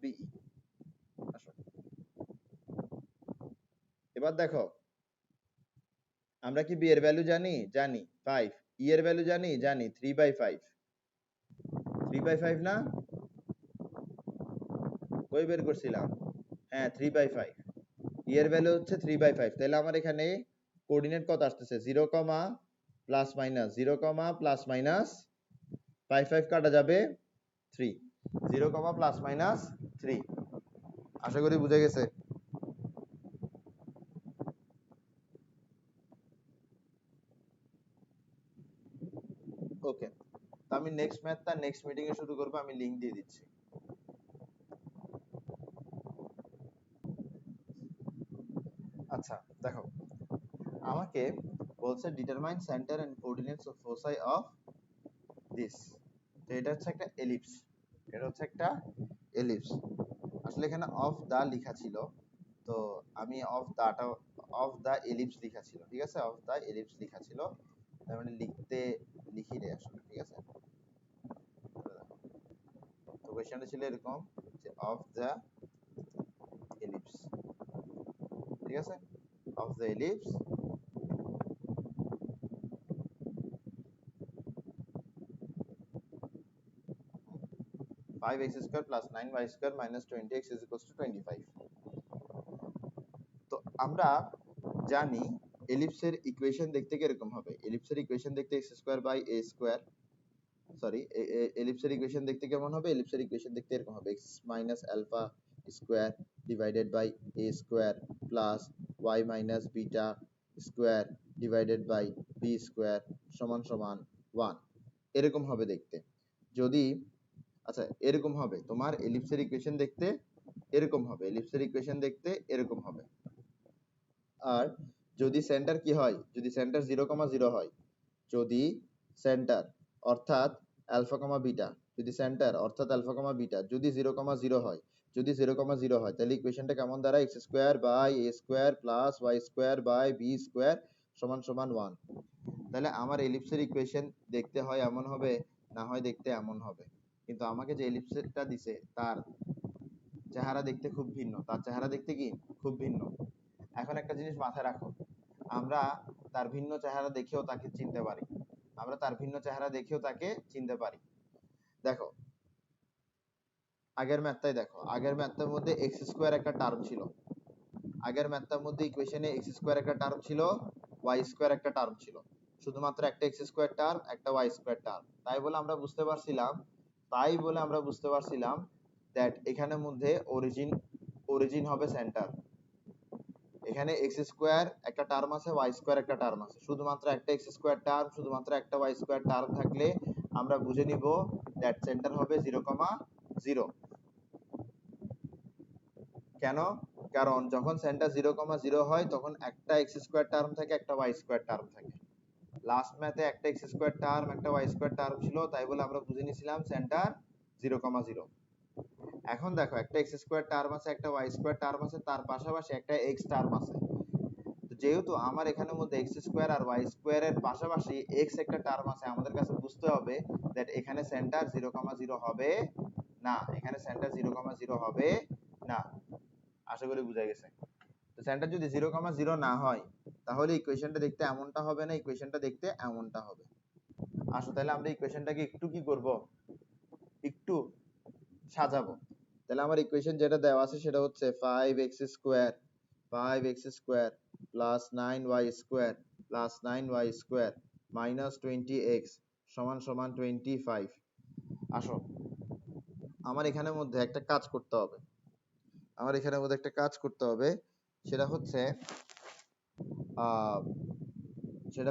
BE. আসো, এবার দেখো আমরা কি বি এর ভ্যালু জানি? জানি 5। ই এর ভ্যালু জানি? জানি 3/5। 3/5 না? কই বের করছিলাম? হ্যাঁ 3/5। ই এর ভ্যালু হচ্ছে 3/5। তাহলে আমার এখানে কোঅর্ডিনেট কত আসতেছে? 0, 0, 5 কাটা যাবে 3। 0, 3। আশা করি বুঝে গেছে। ওকে, তো আমি নেক্সট ম্যাথটা নেক্সট মিটিং এ শুরু করব। আমি লিংক দিয়ে দিচ্ছি। আচ্ছা দেখো, আমাকে বলছে determine centre and coordinates of foci of this. তো এটা হচ্ছে একটা এলিপস, এটা হচ্ছে একটা এলিপস। আসলে এখানে অফ দা লেখা ছিল, তো আমি অফ দা এলিপস লেখা ছিল, ঠিক আছে, অফ দা এলিপস লেখা ছিল, তার মানে লিখি রে আসলে, ঠিক আছে। তো কোশ্চেনটা ছিল এরকম যে অফ দা এলিপস, ঠিক আছে, of the ellipse 5x square plus 9y square minus 20x is equals to 25। তো আমরা জানি এলিপসের ইকুয়েশন দেখতে কিরকম হবে? এলিপসের ইকুয়েশন দেখতে x square by a square, sorry, এলিপসের ইকুয়েশন দেখতে কেমন হবে? এলিপসের ইকুয়েশন দেখতে এরকম হবে, x minus alpha square divided by a square plus y minus beta square divided by b square সমান সমান 1। এরকম হবে দেখতে। যদি আচ্ছা এরকম হবে, তোমার এলিপসের ইকুয়েশন দেখতে এরকম হবে, এলিপসের ইকুয়েশন দেখতে এরকম হবে। আর যদি সেন্টার কি হয়? যদি সেন্টার 0, 0 হয়, যদি সেন্টার অর্থাৎ আলফা কমা বিটা, যদি সেন্টার অর্থাৎ আলফা কমা বিটা যদি 0, 0 হয়, যদি 0, 0 হয়, তাহলে ইকুয়েশনটা কেমন দাঁড়ায়? x square by a square plus y square by b square সমান সমান 1। তাহলে আমার এলিপসের ইকুয়েশন দেখতে হয় এমন হবে, না হয় দেখতে এমন হবে। কিন্তু আমাকে যে এলিপসটা দিছে তার চেহারা দেখতে খুব ভিন্ন, তার চেহারা দেখতে কি খুব ভিন্ন। এখন একটা জিনিস মাথায় রাখো, আমরা তার ভিন্ন চেহারা দেখেও তাকে চিনতে পারি, আমরা তার ভিন্ন চেহারা দেখেও তাকে চিনতে পারি। দেখো আগের ম্যাথটাই দেখো, আগের ম্যাথটার মধ্যে এক্স স্কোয়ার একটা টার্ম ছিল, আগের ম্যাথটার মধ্যে ইকুয়েশনে এক্স স্কোয়ার একটা টার্ম ছিল, ওয়াই স্কোয়ার একটা টার্ম ছিল, শুধুমাত্র একটা এক্স স্কোয়ার টার্ম একটা ওয়াই স্কোয়ার টার্ম। তাই বলে আমরা বুঝতে পারছিলাম দ্যাট এখানের মধ্যে অরিজিন হবে সেন্টার। এখানে এক্স স্কোয়ার একটা টার্ম আছে, ওয়াই স্কোয়ার একটা টার্ম আছে, শুধুমাত্র একটা এক্স স্কোয়ার টার্ম শুধুমাত্র একটা ওয়াই স্কোয়ার টার্ম থাকলে আমরা বুঝে নিব দ্যাট সেন্টার হবে 0, 0। কেন? কারণ যখন সেন্টার 0, 0 হয় তখন একটা এক্স স্কোয়ার টার্ম থাকে একটা ওয়াই স্কোয়ার টার্ম থাকে। লাস্ট ম্যাথে একটা এক্স স্কোয়ার টার্ম একটা ওয়াই স্কোয়ার টার্ম ছিল, তাই বলে আমরা বুঝে নিয়েছিলাম সেন্টার 0, 0। এখন দেখো একটা এক্স স্কোয়ার টার্ম আছে একটা ওয়াই স্কোয়ার টার্ম আছে, তার পাশাপাশি একটা এক্স টার্ম আছে। যেহেতু আমার এখানের মধ্যে এক্স স্কোয়ার আর ওয়াই স্কোয়ার এর পাশাপাশি এক্স একটা টার্ম আছে, আমাদের কাছে বুঝতে হবে দ্যাট এখানে সেন্টার 0, 0 হবে না, এখানে সেন্টার 0, 0 হবে না। আশা করি বুঝা গেছে। তো সেন্টার যদি 0, 0 না হয় তাহলে ইকুয়েশনটা দেখতে এমনটা হবে না, ইকুয়েশনটা দেখতে এমনটা হবে। আসো তাহলে আমরা ইকুয়েশনটাকে একটু কি করব, একটু সাজাবো। তাহলে আমার ইকুয়েশন যেটা দেওয়া আছে সেটা হচ্ছে 5x square plus 9y square plus 9y square minus 20x সমান সমান 25। আসো আমার এখানের মধ্যে একটা কাজ করতে হবে, সেটা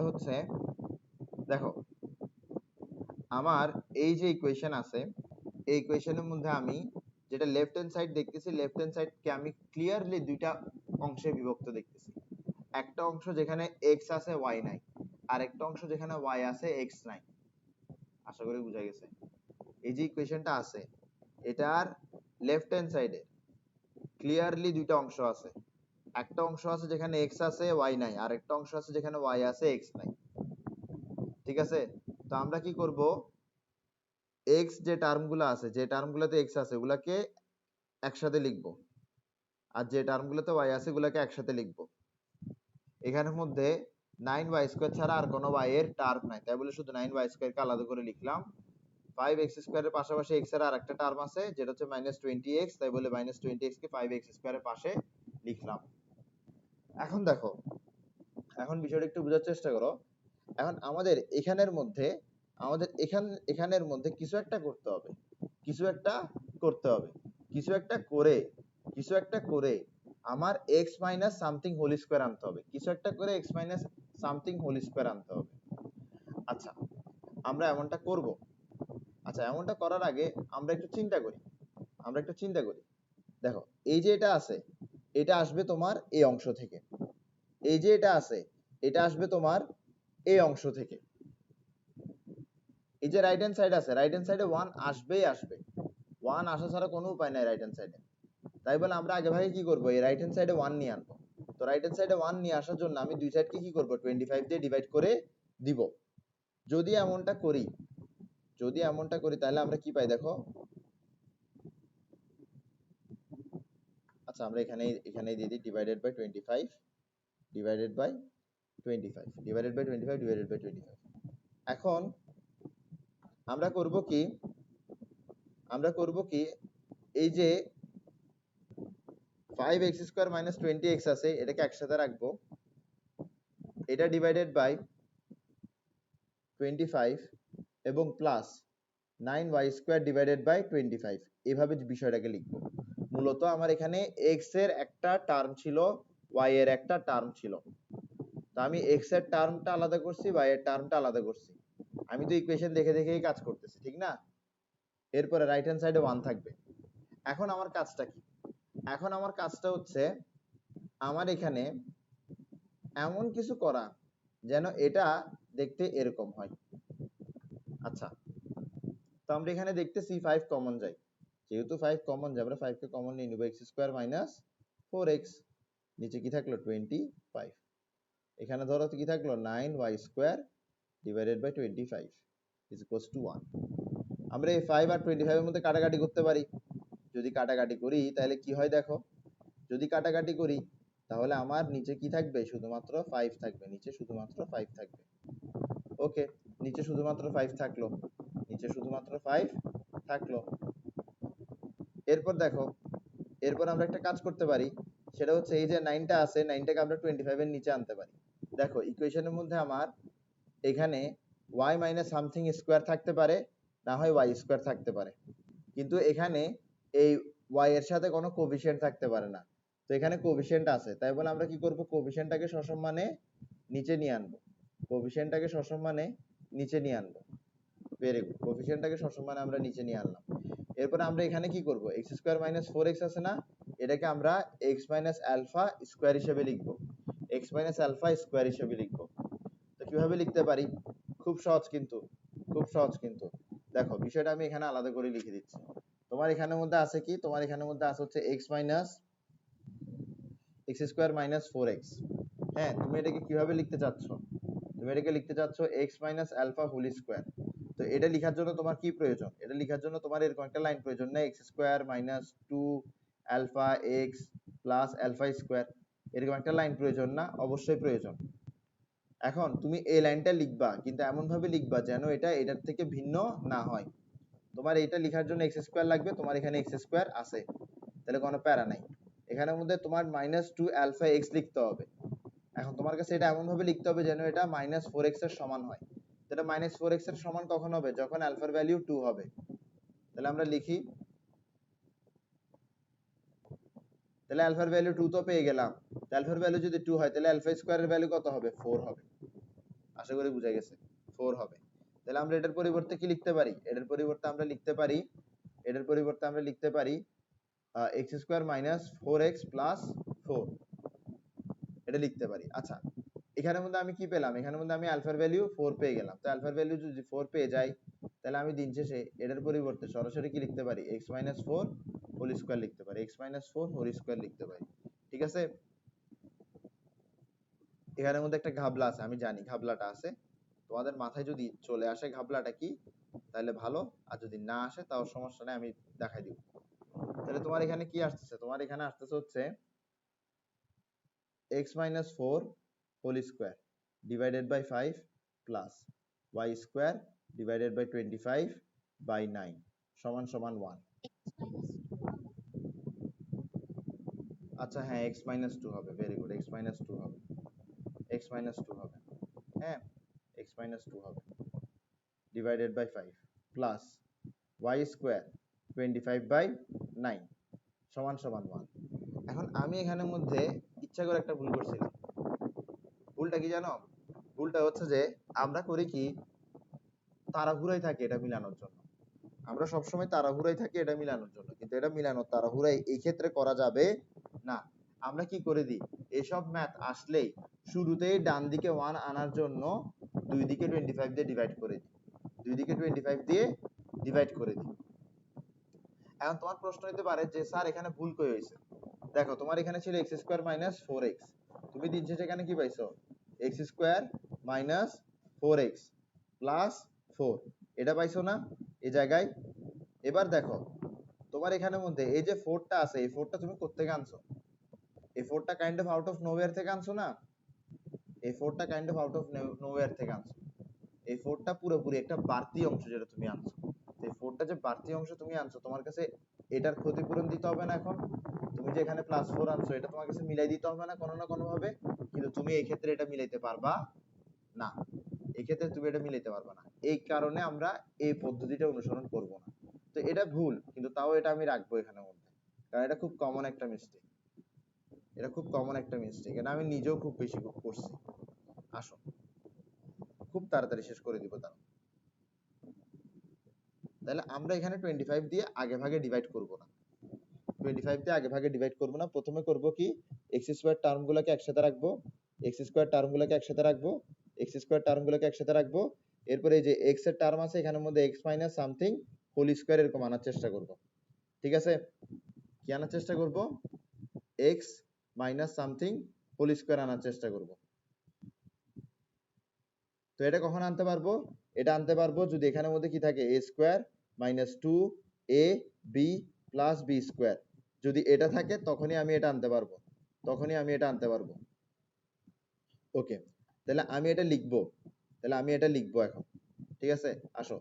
হচ্ছে দেখো আমার এই যে ইকুয়েশন আছে, এই ইকুয়েশনের মধ্যে আমি যেটা লেফট হ্যান্ড সাইড দেখতেছি, লেফট হ্যান্ড সাইডকে আমি ক্লিয়ারলি দুইটা অংশে বিভক্ত দেখতেছি। একটা অংশ যেখানে x আছে y নাই, আর একটা অংশ যেখানে y আছে x নাই। আশা করি বুঝা গেছে। এই যে ইকুয়েশনটা আছে, এটার লেফট হ্যান্ড সাইডে ক্লিয়ারলি দুইটা অংশ আছে। একটা অংশ আছে যেখানে x আছে y নাই, আর একটা অংশ আছে যেখানে y আছে x নাই। ঠিক আছে, তো আমরা কি করব, x যে টার্মগুলো আছে, যে টার্মগুলোতে x আছে ওগুলাকে একসাথে লিখবো, আর যে টার্মগুলোতে y আছে ওগুলাকে একসাথে লিখবো। এখানের মধ্যে 9y² ছাড়া আর কোনো y এর টার্ম নাই, তাই বলে শুধু 9y² কে আলাদা করে লিখলাম। 5x² এর পাশাপাশি x এর আরেকটা টার্ম আছে যেটা হচ্ছে -20x, তাই বলে -20x কে 5x² এর পাশে লিখলাম। এখন দেখো, এখন বিষয়টা একটু বোঝার চেষ্টা করো। এখন আমাদের এখানের মধ্যে, আমাদের এখানের মধ্যে কিছু একটা করতে হবে, কিছু একটা করতে হবে, কিছু একটা করে, কিছু একটা করে আমার x minus something whole square আনতে হবে, কিছু একটা করে x minus something whole square আনতে হবে। আচ্ছা, আমরা এমনটা করব। আচ্ছা, এমনটা করার আগে আমরা একটু চিন্তা করি, আমরা একটু চিন্তা করি। দেখো, এই যে এটা আছে, এটা আসবে তোমার এই অংশ থেকে, এই যে এটা আছে, এটা আসবে তোমার এই অংশ থেকে। এই যে রাইট হ্যান্ড সাইড আছে, রাইট হ্যান্ড সাইডে 1 আসবেই আসবে, 1 আসা ছাড়া কোনো উপায় নাই রাইট হ্যান্ড সাইডে। তাই বলে আমরা আগে ভাগে কি করব, এই রাইট হ্যান্ড সাইডে 1 নিয়ে আনবো। তো রাইট হ্যান্ড সাইডে 1 নিয়ে আসার জন্য আমি দুই সাইডকে কি করব, 25 দিয়ে ডিভাইড করে দিব। যদি এমনটা করি, যদি এমনটা করি তাহলে আমরা কি পাই দেখো। আচ্ছা, আমরা এখানেই দিয়ে দিই divided by 25 divided by 25 divided by 25 divided by 25। এখন আমরা করব কি, আমরা করব কি, এই যে 5x² - 20x আছে এটাকে একসাথে রাখবো, এটা ডিভাইডেড বাই 25 এবং প্লাস 9y² ডিভাইডেড বাই 25, এভাবে বিষয়টাকে লিখবো। মূলত আমার এখানে x এর একটা টার্ম ছিল, y এর একটা টার্ম ছিল, তো আমি x এর টার্মটা আলাদা করছি, y এর টার্মটা আলাদা করছি। আমি তো ইকুয়েশন দেখে দেখেই কাজ করতেছি, ঠিক না? এরপরে রাইট হ্যান্ড সাইডে 1 থাকবে। এখন আমার কাজটা কি, এখন আমার কাজটা হচ্ছে আমার এখানে এমন কিছু করা যেন এটা দেখতে এরকম হয়। আচ্ছা, তো আমরা এখানে দেখতেছি 5 কমন যায়, যেহেতু 5 কমন যায় আমরা 5 কে কমন নিয়ে নিব, x² - 4x, নিচে কি থাকলো 25, এখানে ধরো কি থাকলো 9y² divided by 25 is equals to 1। আমরা এই 5 আর 25 এর মধ্যে কাটাকাটি করতে পারি, যদি কাটাকাটি করি তাহলে কি হয় দেখো, যদি কাটাকাটি করি তাহলে আমার নিচে কি থাকবে, শুধুমাত্র 5 থাকবে, নিচে শুধুমাত্র 5 থাকবে। ওকে, নিচে শুধুমাত্র 5 থাকলো, নিচে শুধুমাত্র 5 থাকলো। এরপর দেখো, এরপর আমরা একটা কাজ করতে পারি, সেটা হচ্ছে এই যে 9টা আছে, 9টাকে আমরা 25 এর নিচে আনতে পারি। দেখো ইকুয়েশনের মধ্যে আমার এখানে y মাইনাস সামথিং স্কয়ার থাকতে পারে, না হয় y² থাকতে পারে, কিন্তু এখানে এই y এর সাথে কোনো কোএফিসিয়েন্ট থাকতে পারে না। তো এখানে কোএফিসিয়েন্ট আছে, তাই বলে আমরা কি করব, কোএফিসিয়েন্টটাকে সসম্মানে নিচে নিয়ে আনবো, কোএফিসিয়েন্টটাকে সসম্মানে নিচে নিয়ে আনবো। ভেরি গুড, কোএফিসিয়েন্টটাকে সসম্মানে আমরা নিচে নিয়ে আনলাম। এরপর আমরা এখানে কি করব, x² - 4x আছে না, এটাকে আমরা x মাইনাস আলফা স্কয়ার হিসেবে লিখব, x মাইনাস আলফা স্কয়ার হিসেবে লিখব। তো কিভাবে লিখতে পারি, খুব সহজ কিন্তু, খুব সহজ কিন্তু। দেখো বিষয়টা আমি এখানে আলাদা করে লিখে দিচ্ছি। তোমার এখানের মধ্যে আছে কি, তোমার এখানের মধ্যে আছে হচ্ছে x² - 4x। হ্যাঁ, তুমি এটাকে কিভাবে লিখতে চাচ্ছ, তুমি এটাকে লিখতে চাচ্ছ x minus alpha whole square. তো এটা লেখার জন্য তোমার কি প্রয়োজন, এটা লেখার জন্য তোমার এরকম একটা লাইন প্রয়োজন না, x² - 2 alpha x plus alpha square, এরকম একটা লাইন প্রয়োজন না? অবশ্যই প্রয়োজন। এখন তুমি এই লাইনটা লিখবা, কিন্তু এমন ভাবে লিখবা যেন এটা এটার থেকে ভিন্ন না হয়। তোমার এটা লেখার জন্য x² লাগবে, তোমার এখানে x² আছে, তাহলে কোনো প্যারা নাই। এখানের মধ্যে তোমার -2 আলফা x লিখতে হবে। এখন তোমার কাছে এটা এমন ভাবে লিখতে হবে যেন এটা -4x এর সমান হয়। এটা -4x এর সমান কখন হবে, যখন আলফার ভ্যালু 2 হবে। তাহলে আমরা লিখি, তাহলে আলফার ভ্যালু 2 তো পেয়ে গেলাম, আলফার ভ্যালু যদি 2 হয় তাহলে আলফা স্কয়ারের ভ্যালু কত হবে, 4 হবে। আশা করি বুঝা গেছে, 4 হবে। তাহলে আমরা এটার পরিবর্তে কি লিখতে পারি, এটার পরিবর্তে আমরা লিখতে পারি, এটার পরিবর্তে আমরা লিখতে পারি x² - 4x + 4। এটা লিখতে পারি। আচ্ছা, এখানের মধ্যে আমি কি পেলাম? এখানের মধ্যে আমি আলফার ভ্যালু 4 পেয়ে গেলাম। তো আলফার ভ্যালু যদি 4 পেয়ে যাই, তাহলে আমি দিন শেষে এটার পরিবর্তে সরাসরি কি লিখতে পারি? x - 4 হোল স্কয়ার লিখতে পারি। x - 4 হোল স্কয়ার লিখতে পারি। ঠিক আছে? এখানের মধ্যে একটা ঘাবলা আছে, আমি জানি ঘাবলাটা আছে। তোমাদের মাথায় যদি চলে আসে ঘাবলাটা কি, তাহলে ভালো, আর যদি না আসে তাও সমস্যা নেই, আমি দেখাই দিব। তাহলে তোমার এখানে কি আসতেছে? তোমার এখানে আসতেছে হচ্ছে x - 4 whole square divided by 5 plus y square divided by 25 by 9 সমান সমান 1। আচ্ছা হ্যাঁ, x - 2 হবে, ভেরি গুড, x - 2 হবে, x - 2 হবে, হ্যাঁ x - 2 হবে divided by 5 plus y square 25 by 9 সমান সমান 1। এখন আমি এখানের মধ্যে ইচ্ছা করে একটা ভুল করছিলাম। ভুলটা কি জানো? ভুলটা হচ্ছে যে আমরা করি কি, তাড়াহুড়ায় থাকি এটা মিলানোর জন্য। আমরা সবসময় তাড়াহুড়ায় থাকি এটা মিলানোর জন্য, কিন্তু এটা মিলানোর তাড়াহুড়ায় এই ক্ষেত্রে করা যাবে না। আমরা কি করে দিই, এসব ম্যাথ আসলেই শুরুতেই ডান দিকে 1 আনার জন্য দুই দিকে 25 দিয়ে ডিভাইড করে দিই, দুই দিকে 25 দিয়ে ডিভাইড করে দিই। এখন তোমার প্রশ্ন হতে পারে যে স্যার এখানে ভুল কই হয়েছে? দেখো, তোমার এখানে ছিল x স্কয়ার মাইনাস 4x, তুমি দিন শেষে এখানে কি পাইছো? x square minus 4x plus 4, এটা পাইছো না এই জায়গায়? এবার দেখো, তোমার এখানের মধ্যে এই যে 4টা আছে, এই 4টা তুমি কোত্থেকে আনছো? এই 4টা kind of out of nowhere থেকে আনছো না? এই 4টা kind of out of nowhere থেকে আনছো। এই 4টা পুরোপুরি একটা বাড়তি অংশ যেটা তুমি আনছো। এই 4টা যে বাড়তি অংশ তুমি আনছো, তোমার কাছে এটার ক্ষতিপূরণ দিতে হবে না? এখন তুমি যে এখানে প্লাস 4 আনছো, এটা তোমার কাছে মিলাই দিতে হবে না কোনো না কোনো ভাবে? কিন্তু তুমি এই ক্ষেত্রে এটা মিলাইতে পারবা না, এই ক্ষেত্রে তুমি এটা মিলাইতে পারবা না। এই কারণে আমরা এই পদ্ধতিটা অনুসরণ করব না। তো এটা ভুল, কিন্তু তাও এটা আমি রাখবো এখানের মধ্যে, কারণ এটা খুব কমন একটা মিস্টেক। এটা খুব কমন একটা মিস্টেক, এটা আমি নিজেও খুব বেশি করছি। আসো, খুব তাড়াতাড়ি শেষ করে দিব তার। তাহলে আমরা এখানে 25 দিয়ে আগে ভাগে ডিভাইড করব না, 25 দিয়ে আগে ভাগে ডিভাইড করব না। প্রথমে করব কি, x স্কয়ার টার্মগুলোকে একসাথে রাখবো, x স্কয়ার টার্মগুলোকে একসাথে রাখবো, x স্কয়ার টার্মগুলোকে একসাথে রাখবো। এরপরে এই যে x এর টার্ম আছে এখানের মধ্যে x minus something whole square এরকম আনার চেষ্টা করব। ঠিক আছে? কি আনার চেষ্টা করব? x minus something whole square আনার চেষ্টা করব। তো এটা কখন আনতে পারবো? এটা আনতে পারবো যদি এখানের মধ্যে কি থাকে, a square minus 2ab plus b square, যদি এটা থাকে তখনই আমি এটা আনতে পারবো, তখনই আমি এটা আনতে পারবো। ওকে, তাহলে আমি এটা লিখবো, তাহলে আমি এটা লিখবো এখন। ঠিক আছে? আসো,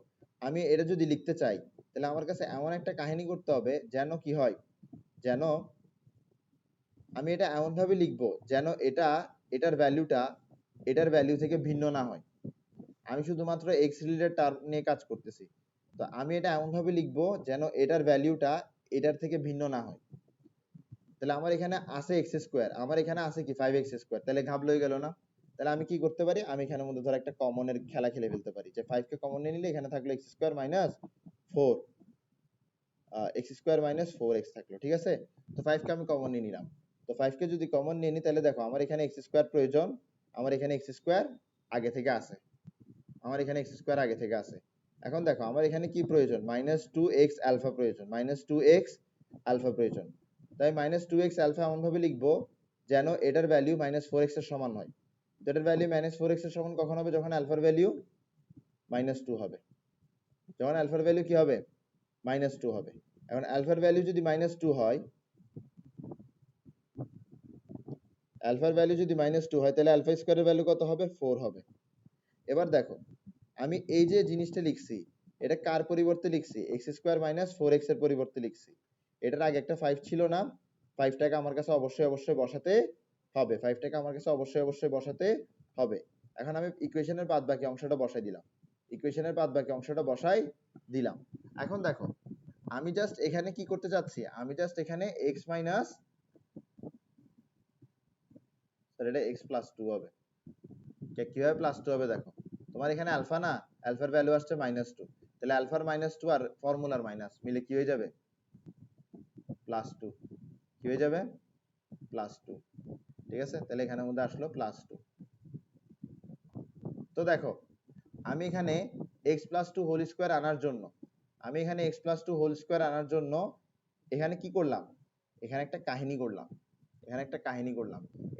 আমি এটা যদি লিখতে চাই, তাহলে আমার কাছে এমন একটা কাহিনী করতে হবে যেন কি হয়, যেন আমি এটা এমন ভাবে লিখবো যেন এটা, এটার ভ্যালুটা এটার ভ্যালু থেকে ভিন্ন না হয়। আমি শুধুমাত্র এক্স রিলেটেড টার্ম নিয়ে কাজ করতেছি, তো আমি এটা এমন ভাবে লিখবো যেন এটার ভ্যালুটা এটার থেকে ভিন্ন না হয়। তাহলে আমার এখানে আছে এক্স স্কোয়ার, আমার এখানে আছে কি 5x স্কোয়ার, তাহলে ঘাবল হয়ে গেল না? তাহলে আমি কি করতে পারি, আমি এখানের মধ্যে ধর একটা কমনের খেলা খেলে ফেলতে পারি, যে 5 কে কমন নিয়ে নিলে এখানে থাকলো x square minus 4, x square minus 4x থাকলো। ঠিক আছে? তো 5 কে আমি কমন নিয়ে নিলাম। তো 5 কে যদি কমন নিয়ে নিই, তাহলে দেখো আমার এখানে এক্স স্কোয়ার প্রয়োজন, আমার এখানে এক্স স্কোয়ার আগে থেকে আছে, আমার এখানে এক্স স্কোয়ার আগে থেকে আছে। এখন দেখো আমার এখানে কি প্রয়োজন, মাইনাস 2x আলফা প্রয়োজন, মাইনাস 2x আলফা প্রয়োজন। তাই মাইনাস 2x আলফা এমন ভাবে লিখবো যেন এটার ভ্যালু মাইনাস 4x এর সমান হয়। তো এটার ভ্যালু মাইনাস 4x এর সমান কখন হবে? যখন আলফার ভ্যালু মাইনাস 2 হবে, যখন আলফার ভ্যালু কি হবে? মাইনাস 2 হবে। এখন আলফার ভ্যালু যদি মাইনাস 2 হয়, আলফার ভ্যালু যদি মাইনাস 2 হয়, তাহলে আলফা স্কোয়ারের ভ্যালু কত হবে? 4 হবে। এবার দেখো, আমি এই যে জিনিসটা লিখছি, এটা কার পরিবর্তে লিখছি? এক্স স্কোয়ার মাইনাস 4x এর পরিবর্তে লিখছি। এটার আগে একটা 5 ছিল না? 5টাকে আমার কাছে অবশ্যই অবশ্যই বসাতে হবে, 5টাকে আমার কাছে অবশ্যই অবশ্যই বসাতে হবে। এখন আমি ইকুয়েশনের বাদ বাকি অংশটা বসাই দিলাম, ইকুয়েশনের বাদ বাকি অংশটা বসাই দিলাম। এখন দেখো, আমি জাস্ট এখানে কি করতে চাচ্ছি, আমি জাস্ট এখানে x মাইনাস, এটা x প্লাস 2 হবে। কিভাবে প্লাস 2 হবে? দেখো, তোমার এখানে আলফা না, আলফার ভ্যালু আসছে মাইনাস 2, তাহলে আলফার মাইনাস 2 আর ফর্মুলার মাইনাস মিলে কি হয়ে যাবে? প্লাস 2। কি হয়ে যাবে? প্লাস 2। ঠিক আছে, তাহলে এখানের মধ্যে আসলো +2। তো দেখো আমি এখানে x+2 হোল স্কয়ার আনার জন্য এখানে কি করলাম, এখানে একটা কাহিনী করলাম।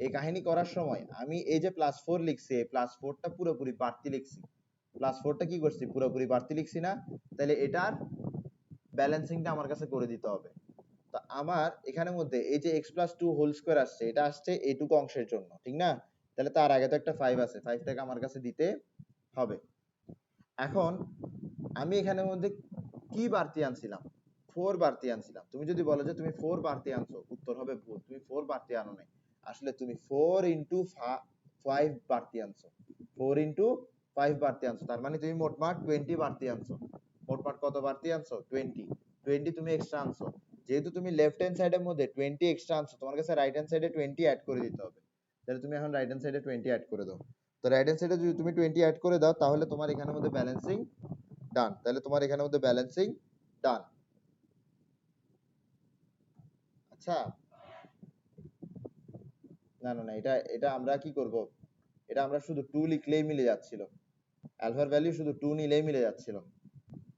এই কাহিনী করার সময় আমি এই যে +4 লিখছি, এই +4টা পুরোপুরি বাড়তি লিখছি। +4টা কি করছি, পুরোপুরি বাড়তি লিখছি না? তাহলে এটার ব্যালেন্সিংটা আমার কাছে করে দিতে হবে। তো আমার এখানের মধ্যে এই যে x+2 হোল স্কয়ার আসছে, এটা আসছে এইটুকু অংশের জন্য, ঠিক না? তাহলে তার আগে তো একটা 5 আছে, 5টাকে আমার কাছে দিতে হবে। এখন আমি এখানের মধ্যে কি বাড়তি আনছিলাম, 4 বাড়তি আনছিলাম। তুমি যদি বলো যে তুমি 4 বাড়তি আনছো, উত্তর হবে ভুল, তুমি 4 বাড়তি আনো নাই। আসলে তুমি 4 ইনটু 5 বাড়তি আনছো, 4 ইনটু 5 বাড়তি আনছো। তার মানে তুমি মোটমাট 20 বাড়তি আনছো। মোটমাট কত বাড়তি আনছো? 20। 20 তুমি এক্সট্রা আনছো। যেহেতু তুমি লেফট হ্যান্ড সাইডের মধ্যে 20 এক্সট্রা আনছো, তোমার কাছে রাইট হ্যান্ড সাইডে 20 অ্যাড করে দিতে হবে। তাহলে তুমি এখন রাইট হ্যান্ড সাইডে 20 অ্যাড করে দাও। তো রাইট হ্যান্ড সাইডে যদি তুমি 20 অ্যাড করে দাও, তাহলে তোমার এখানের মধ্যে ব্যালেন্সিং ডান। তাহলে তোমার এখানের মধ্যে ব্যালেন্সিং ডান। আচ্ছা, না না না, এটা এটা আমরা কি করব, এটা আমরা শুধু 2 লিখলেই মিলে যাচ্ছিল। আলফার ভ্যালু শুধু 2 নিলেই মিলে যাচ্ছিল।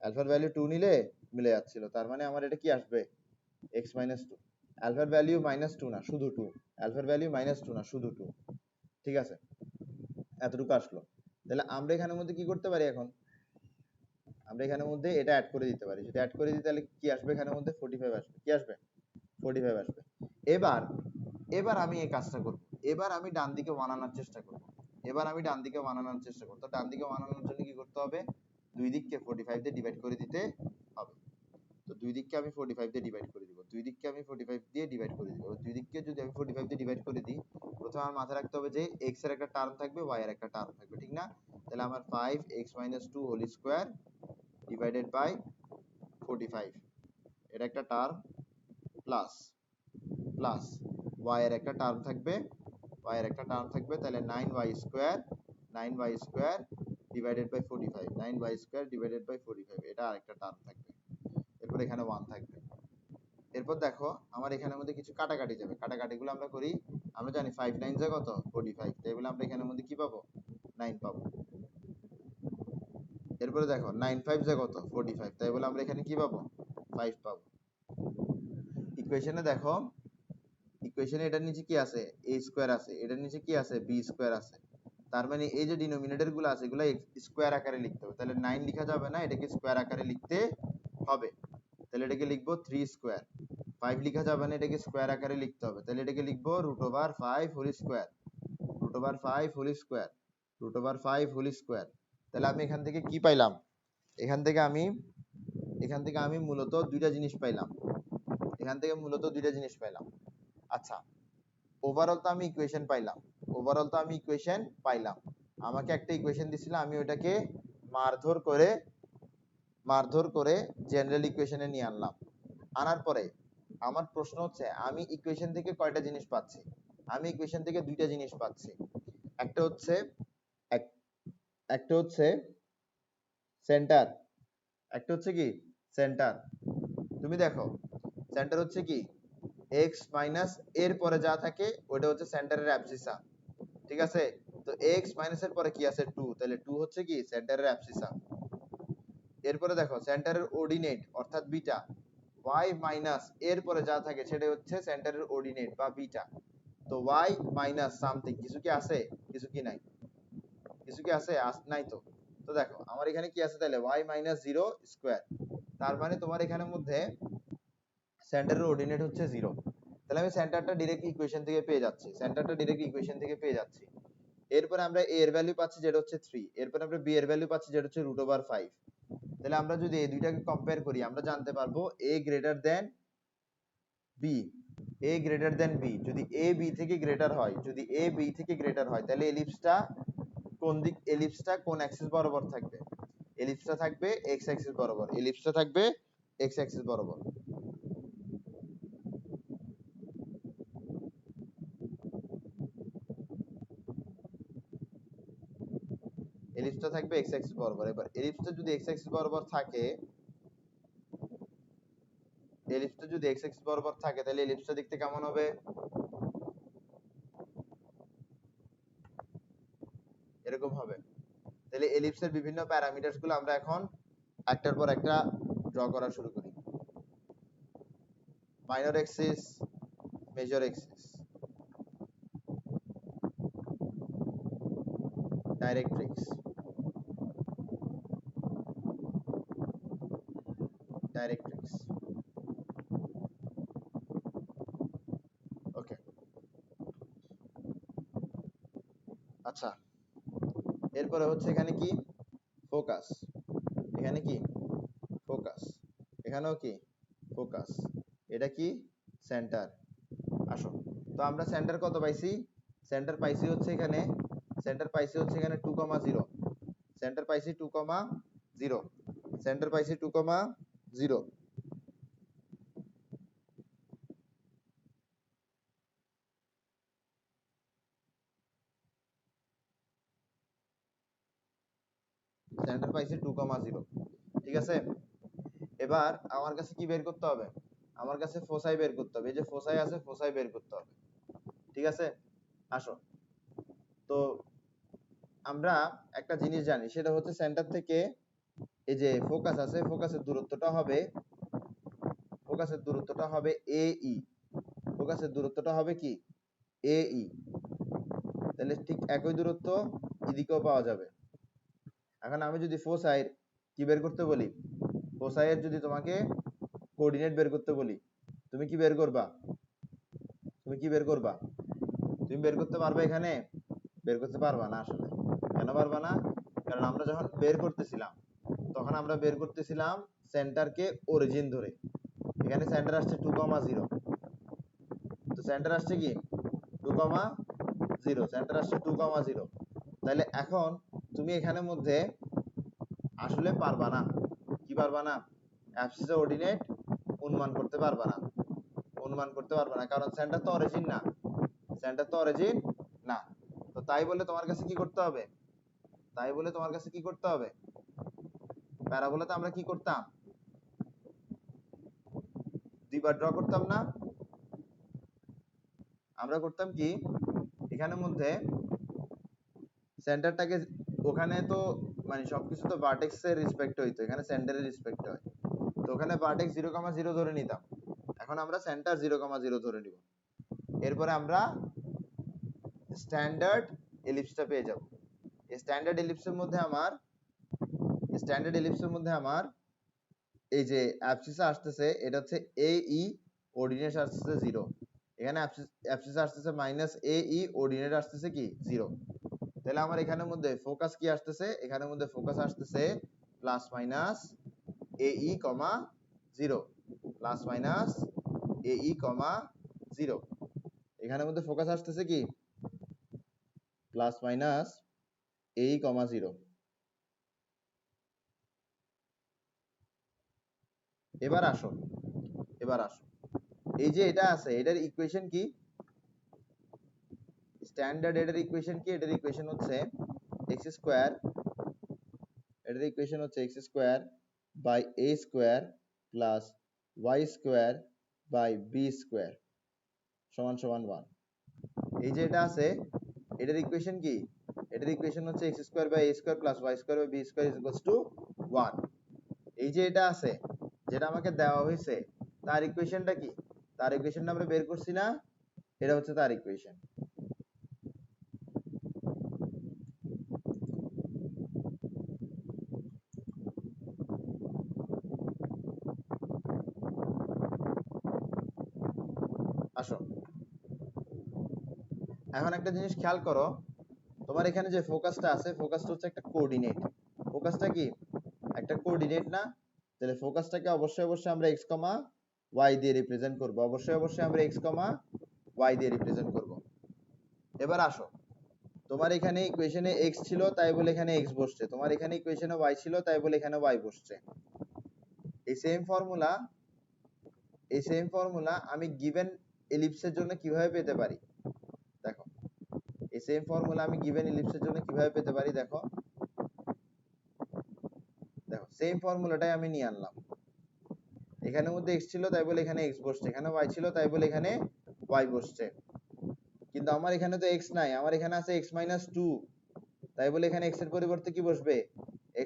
আলফার ভ্যালু 2 নিলে মিলে যাচ্ছিল। তার মানে আমার এটা কি আসবে, x - 2। আলফার ভ্যালু -2 না, শুধু 2। আলফার ভ্যালু -2 না, শুধু 2। ঠিক আছে, এতটুকু আসলো। তাহলে আমরা এখানের মধ্যে কি করতে পারি, এখন আমরা এখানের মধ্যে এটা অ্যাড করে দিতে পারি। যদি অ্যাড করে দিই তাহলে কি আসবে, এখানের মধ্যে 45 আসবে। কি আসবে, 45 আসবে। এবার এবার আমি এই কাজটা করব। এবার আমি ডান দিকে 1 আনার চেষ্টা করব। তো ডান দিকে 1 আনার জন্য কি করতে হবে, দুই দিককে 45 দিয়ে ডিভাইড করে দিতে হবে। তো দুই দিককে আমি 45 দিয়ে ডিভাইড করে দিব। দুই দিককে যদি আমি 45 দিয়ে ডিভাইড করে দিই, প্রথমে আমার মাথায় রাখতে হবে যে x এর একটা টার্ম থাকবে, y এর একটা টার্ম থাকবে, ঠিক না? তাহলে আমার 5x - 2 whole square divided by 45, এটা একটা টার্ম, প্লাস প্লাস y এর একটা টার্ম থাকবে, তাহলে 9y square divided by 45, 9y square divided by 45, এটা আরেকটা টার্ম থাকবে। এরপর এখানে 1 থাকবে। এরপর দেখো আমার এখানের মধ্যে কিছু কাটাকাটি যাবে, কাটাকাটিগুলো আমরা করি। আমরা জানি 5 9 যা কত, 45, তাই বলে আমরা এখানের মধ্যে কি পাবো, 9 পাবো। এরপরে দেখো 9 5 যা কত, 45, তাই বলে আমরা এখানে কি পাবো, 5 পাবো। ইকুয়েশনে দেখো, ইকুয়েশনে এটার নিচে কি আছে, a স্কয়ার আছে, এটার নিচে কি আছে, b স্কয়ার আছে। তার মানে এই যে ডিনোমিনেটর গুলো আছে, এগুলো স্কয়ার আকারে লিখতে হবে। তাহলে 9 লেখা যাবে না, এটাকে স্কয়ার আকারে লিখতে হবে। তাহলে এটাকে লিখবো 3 স্কয়ার। 5 লেখা যাবে না, এটাকে স্কয়ার আকারে লিখতে হবে। তাহলে এটাকে লিখবো √5 whole square, √5 whole square, √5 whole square. তাহলে আমি এখান থেকে কি পাইলাম, এখান থেকে আমি মূলত দুইটা জিনিস পাইলাম। আচ্ছা, ওভারঅল তো আমি ইকুয়েশন পাইলাম। আমাকে একটা ইকুয়েশন দিছিল, আমি ওটাকে মারধর করে জেনারেল ইকুয়েশনে নিয়ে আনলাম। আনার পরে আমার প্রশ্ন হচ্ছে, আমি ইকুয়েশন থেকে কয়টা জিনিস পাচ্ছি, আমি ইকুয়েশন থেকে দুইটা জিনিস পাচ্ছি। একটা হচ্ছে একটা হচ্ছে সেন্টার, একটা হচ্ছে কি সেন্টার। তুমি দেখো সেন্টার হচ্ছে কি, x মাইনাস এর পরে যা থাকে ওটা হচ্ছে সেন্টারের অ্যাবসিসা, ঠিক আছে? তো x মাইনাস এর পরে কি আছে, 2, তাহলে 2 হচ্ছে কি সেন্টারের অ্যাবসিসা। এরপরে দেখো সেন্টারের অর্ডিনেট অর্থাৎ বিটা, y মাইনাস এর পরে যা থাকে সেটা হচ্ছে সেন্টারের অর্ডিনেট বা বিটা। তো y মাইনাস সামথিং, কিছু কি আছে, কিছু কি নাই, কিছু কি আছে, নাই তো। তো দেখো আমার এখানে কি আছে, তাহলে y মাইনাস 0 স্কয়ার। তার মানে তোমার এখানের মধ্যে সেন্টারের অর্ডিনেট হচ্ছে 0। তাহলে আমি সেন্টারটা ডাইরেক্ট ইকুয়েশন থেকে পেয়ে যাচ্ছি। এরপর আমরা a এর ভ্যালু পাচ্ছি যেটা হচ্ছে 3, এরপর আমরা b এর ভ্যালু পাচ্ছি যেটা হচ্ছে √5। তাহলে আমরা যদি এই দুইটাকে কম্পেয়ার করি, আমরা জানতে পারবো a গ্রেটার দেন b, যদি a b থেকে গ্রেটার হয়, তাহলে এলিপসটা কোন অ্যাক্সিস বরাবর থাকবে, এলিপসটা থাকবে x অ্যাক্সিস বরাবর, এবার এলিপসটা যদি x অ্যাক্সিস বরাবর থাকে, তাহলে এলিপসটা দেখতে কেমন হবে, এরকম হবে। তাহলে এলিপসের বিভিন্ন প্যারামিটারস গুলো আমরা এখন একটার পর একটা ড্র করা শুরু করি। Minor axis, major axis, directrix, directrix. Okay, আচ্ছা, এরপরে হচ্ছে এখানে কি ফোকাস, এখানে কি ফোকাস, এখানেও কি ফোকাস, এটা কি সেন্টার। আসো, তো আমরা সেন্টার কত পাইছি, সেন্টার পাইছি হচ্ছে এখানে, সেন্টার পাইছি হচ্ছে এখানে 2,0, সেন্টার পাইছি 2,0, সেন্টার পাইছি 2,0। সেন্টার পাইছি 2,0, ঠিক আছে। এবার আমার কাছে কি বের করতে হবে, আমার কাছে ফোসাই বের করতে হবে, এই যে ফোসাই আছে ফোসাই বের করতে হবে, ঠিক আছে। আসো, তো আমরা একটা জিনিস জানি, সেটা হচ্ছে সেন্টার থেকে এই যে ফোকাস আছে, ফোকাসের দূরত্বটা হবে, ফোকাসের দূরত্বটা হবে AE, ফোকাসের দূরত্বটা হবে কি AE। তাহলে ঠিক একই দূরত্ব এদিকেও পাওয়া যাবে। এখন আমি যদি ফোসাইয়ের কি বের করতে বলি, ফোসাইয়ের যদি তোমাকে কোঅর্ডিনেট বের করতে বলি, তুমি কি বের করবা, তুমি কি বের করবা, তুমি বের করতে পারবে এখানে, বের করতে পারবা না আসলে। কেন পারবা না, কারণ আমরা যখন বের করতেছিলাম তখন আমরা বের করতেছিলাম সেন্টারকে অরিজিন ধরে, এখানে সেন্টার আসছে 2,0, তো সেন্টার আসছে কি 2,0, সেন্টার আসছে 2,0। তাহলে এখন তুমি এখানের মধ্যে আসলে পারবা না, কি পারবা না, অ্যাবসিসের অর্ডিনেট অনুমান করতে পারবা না, অনুমান করতে পারবা না, কারণ সেন্টার তো অরিজিন না, সেন্টার তো অরিজিন না। তো তাই বলে তোমার কাছে কি করতে হবে, তাই বলে তোমার কাছে কি করতে হবে, প্যারাবোলাতে আমরা কি করতাম, দুইবার ড্র করতাম না, আমরা করতাম কি এখানের মধ্যে সেন্টারটাকে, ওখানে তো মানে সবকিছু তো ভার্টেক্স এর রেসপেক্ট হইতো, এখানে সেন্টারের রেসপেক্ট হয়, তো ওখানে ভার্টেক্স 0,0 ধরে নিতাম, এখন আমরা সেন্টার 0,0 ধরে নিব। এরপরে আমরা স্ট্যান্ডার্ড এলিপসটা পেয়ে যাব। এই স্ট্যান্ডার্ড এলিপসের মধ্যে আমার, স্ট্যান্ডার্ড এলিপসের মধ্যে আমার এই যে অ্যাবসিস আসতেছে এটা হচ্ছে AE, অর্ডিনেট আসতেছে 0, এখানে অ্যাবসিস আসতেছে -AE, অর্ডিনেট আসতেছে কি 0। তাহলে আমার এখানের মধ্যে ফোকাস কি আসতেছে, এখানের মধ্যে ফোকাস আসতেছে +-AE, 0, +-AE, 0, এখানের মধ্যে ফোকাস আসতেছে কি +-AE, 0। এবার আসো, এবার আসো, এই যে এটা আছে এটার ইকুয়েশন কি, স্ট্যান্ডার্ড এটার ইকুয়েশন কি, এটার ইকুয়েশন হচ্ছে x স্কয়ার, এটার ইকুয়েশন হচ্ছে x square by a square plus y square by b square সমান সমান 1। এই যে এটা আছে এটার ইকুয়েশন কি, এটার ইকুয়েশন হচ্ছে x square by a square plus y square by b square is equals to 1। এই যে এটা আছে যেটা আমাকে দেওয়া হয়েছে তার ইকুয়েশনটা কি, তার ইকুয়েশনটা আমরা বের করছি না, এটা হচ্ছে তার ইকুয়েশন। আসো, এখন একটা জিনিস খেয়াল করো, তোমার এখানে যে ফোকাসটা আছে ফোকাসটা হচ্ছে একটা কোঅর্ডিনেট, ফোকাসটা কি একটা কোঅর্ডিনেট না, তাহলে ফোকাসটাকে অবশ্যই অবশ্যই আমরা x, y দিয়ে রিপ্রেজেন্ট করব, অবশ্যই অবশ্যই আমরা x, y দিয়ে রিপ্রেজেন্ট করব। এবার আসো, তোমার এখানে ইকুয়েশনে x ছিল তাই বলে এখানে x বসছে, তোমার এখানে ইকুয়েশনে y ছিল তাই বলে এখানে y বসছে। এই সেম ফর্মুলা, এই সেম ফর্মুলা আমি গিভেন এলিপসের জন্য কিভাবে পেতে পারি, দেখো এই সেম ফর্মুলা আমি গিভেন এলিপসের জন্য কিভাবে পেতে পারি, দেখো দেখো সেম ফর্মুলাটাই আমি নিয়ে আনলাম, এখানের মধ্যে x ছিল তাই বলে এখানে x বসছে, এখানে y ছিল তাই বলে এখানে y বসছে, কিন্তু আমার এখানে তো x নাই, আমার এখানে আছে x - 2, তাই বলে এখানে x এর পরিবর্তে কি বসবে,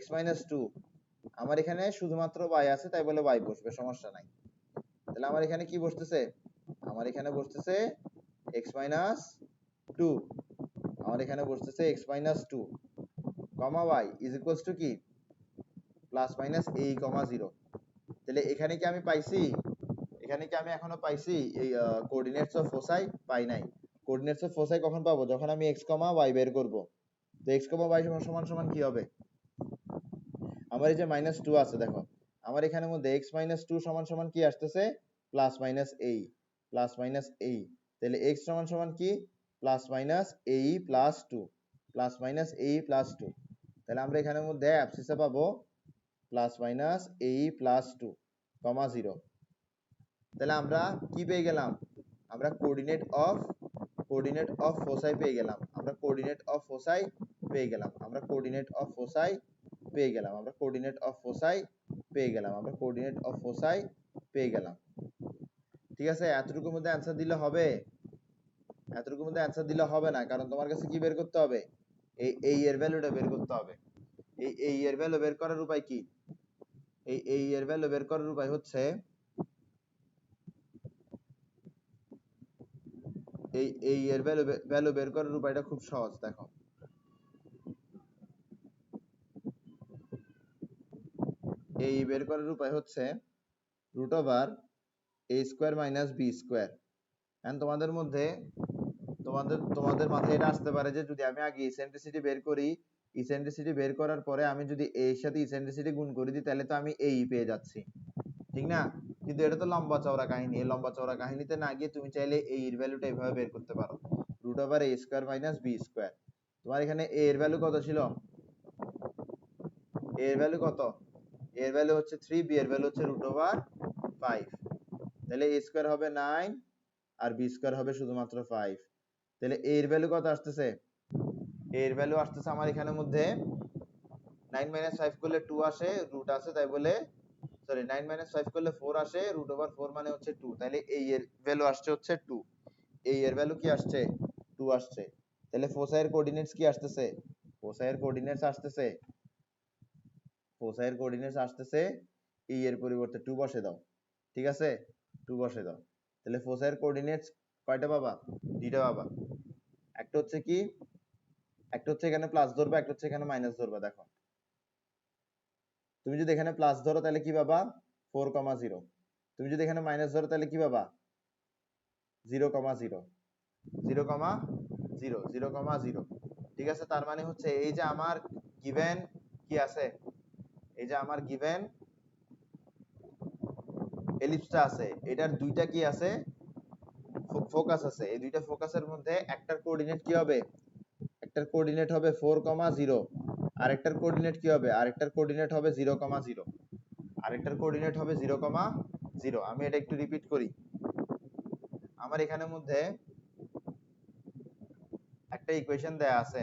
x মাইনাস টু। আমার এখানে শুধুমাত্র y আছে তাই বলে y বসবে, সমস্যা নাই। তাহলে আমার এখানে কি বসতেছে, আমার এখানে বসতেছে x মাইনাস টু, আমার এখানে বসতেছে x minus two comma y is equals to কি plus minus a comma zero. তাহলে এখানে কি আমি পাইছি, এখানে কি আমি এখনো পাইছি এই কোঅর্ডিনেটস অফ ফোসাই, পাই নাই। কোঅর্ডিনেটস অফ ফোসাই কখন পাবো, যখন আমি x কমা y বের করব। তো x কমা y সমান সমান কি হবে, আমার এই যে মাইনাস টু আছে দেখো, আমার এখানের মধ্যে x মাইনাস টু সমান সমান কি আসতেছে, plus minus a, plus minus a। তাহলে x সমান সমান কি plus minus a plus two, plus minus a plus two. তাহলে আমরা এখানের মধ্যে অ্যাবসিসে পাবো plus minus a plus two comma zero. তাহলে আমরা কি পেয়ে গেলাম, আমরা কোঅর্ডিনেট অফ ফোসাই পেয়ে গেলাম, আমরা কোঅর্ডিনেট অফ ফোসাই পেয়ে গেলাম, আমরা কোঅর্ডিনেট অফ ফোসাই পেয়ে গেলাম, আমরা কোঅর্ডিনেট অফ ফোসাই পেয়ে গেলাম, আমরা কোঅর্ডিনেট অফ ফোসাই পেয়ে গেলাম। ঠিক আছে, এতটুকুর মধ্যে অ্যান্সার দিলে হবে, এতটুকুর মধ্যে অ্যান্সার দিলে হবে না, কারণ তোমার কাছে কি বের করতে হবে, এই এর ভ্যালুটা বের করতে হবে। এই এর ভ্যালু বের করার উপায় কি, এই এর ভ্যালু বের করার উপায় হচ্ছে এই এর ভ্যালু বের করার উপায়টা খুব সহজ। দেখো এই বের করার উপায় হচ্ছে root over a square minus b square. And তোমাদের মধ্যে তোমাদের মাথায় এটা আসতে পারে যে যদি আমি আগে ইসেন্ট্রিসিটি বের করি, ইসেন্ট্রিসিটি বের করার পরে আমি যদি a এর সাথে ইসেন্ট্রিসিটি গুণ করে দিই তাহলে তো আমি এই পেয়ে যাচ্ছি, ঠিক না? কিন্তু এটা তো লম্বা চওড়া কাহিনী, এই লম্বা চওড়া কাহিনীতে না গিয়ে তুমি চাইলে এই এর ভ্যালুটা এইভাবে বের করতে পারো, root over a square minus b square. তোমার এখানে a এর ভ্যালু কত ছিল, a এর ভ্যালু কত, a এর ভ্যালু হচ্ছে 3, b এর ভ্যালু হচ্ছে রুট ওভার 5। তাহলে a স্কোয়ার হবে 9 আর b স্কোয়ার হবে শুধুমাত্র 5। তাহলে a এর ভ্যালু কত আসতেছে, a এর ভ্যালু আসতেছে আমার এখানের মধ্যে 9 মাইনাস 5 করলে 2 আসে, রুট আছে তাই বলে, সরি 9 মাইনাস 5 করলে 4 আসে, রুট ওভার 4 মানে হচ্ছে 2। তাহলে এই এর ভ্যালু আসছে হচ্ছে 2, এই এর ভ্যালু কি আসছে 2 আসছে। তাহলে ফোসাইয়ের কোঅর্ডিনেটস কি আসতেছে, ফোসাইয়ের কোঅর্ডিনেটস আসতেছে, ফোসাইয়ের কোঅর্ডিনেটস আসতেছে এই এর পরিবর্তে 2 বসে দাও, ঠিক আছে 2 বসে দাও। তাহলে ফোসাইয়ের কোঅর্ডিনেটস কয়টা পাবা, দুইটা পাবা। একটা হচ্ছে কি, একটা হচ্ছে এখানে প্লাস ধরবা, একটা হচ্ছে এখানে মাইনাস ধরবা। দেখো তুমি যদি এখানে প্লাস ধরো তাহলে কি পাবা 4,0, তুমি যদি এখানে মাইনাস ধরো তাহলে কি পাবা 0,0, 0,0, 0,0। ঠিক আছে, তার মানে হচ্ছে এই যে আমার গিভেন কি আছে, এই যে আমার গিভেন এলিপসটা আছে, এটার দুইটা কি আছে ফোকাস আছে। এই দুইটা ফোকাসের মধ্যে একটার কোঅর্ডিনেট কি হবে, একটার কোঅর্ডিনেট হবে 4,0, আরেকটার কোঅর্ডিনেট কি হবে, আরেকটার কোঅর্ডিনেট হবে 0,0, আরেকটার কোঅর্ডিনেট হবে 0,0। আমি এটা একটু রিপিট করি, আমার এখানের মধ্যে একটা ইকুয়েশন দেয়া আছে,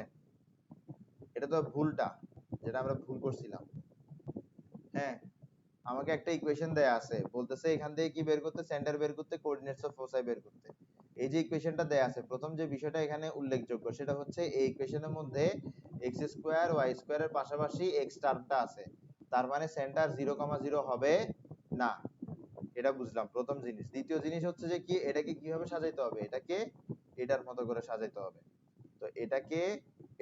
এটা তো ভুলটা, যেটা আমরা ভুল করছিলাম। হ্যাঁ, আমাকে একটা ইকুয়েশন দেয়া আছে, বলতেছে এখান থেকে কি বের করতে, সেন্টার বের করতে, কোঅর্ডিনেটস অফ ফোসাই বের করতে। এই যে ইকুয়েশনটা দেয়া আছে, প্রথম যে বিষয়টা এখানে উল্লেখযোগ্য সেটা হচ্ছে এই ইকুয়েশনের মধ্যে এক্স স্কোয়ার ওয়াই স্কোয়ারের পাশাপাশি এক্স টার্মটা আছে, তার মানে সেন্টার 0,0 হবে না, এটা বুঝলাম প্রথম জিনিস। দ্বিতীয় জিনিস হচ্ছে যে কি এটাকে কিভাবে সাজাইতে হবে, এটাকে এটার মতো করে সাজাইতে হবে। তো এটাকে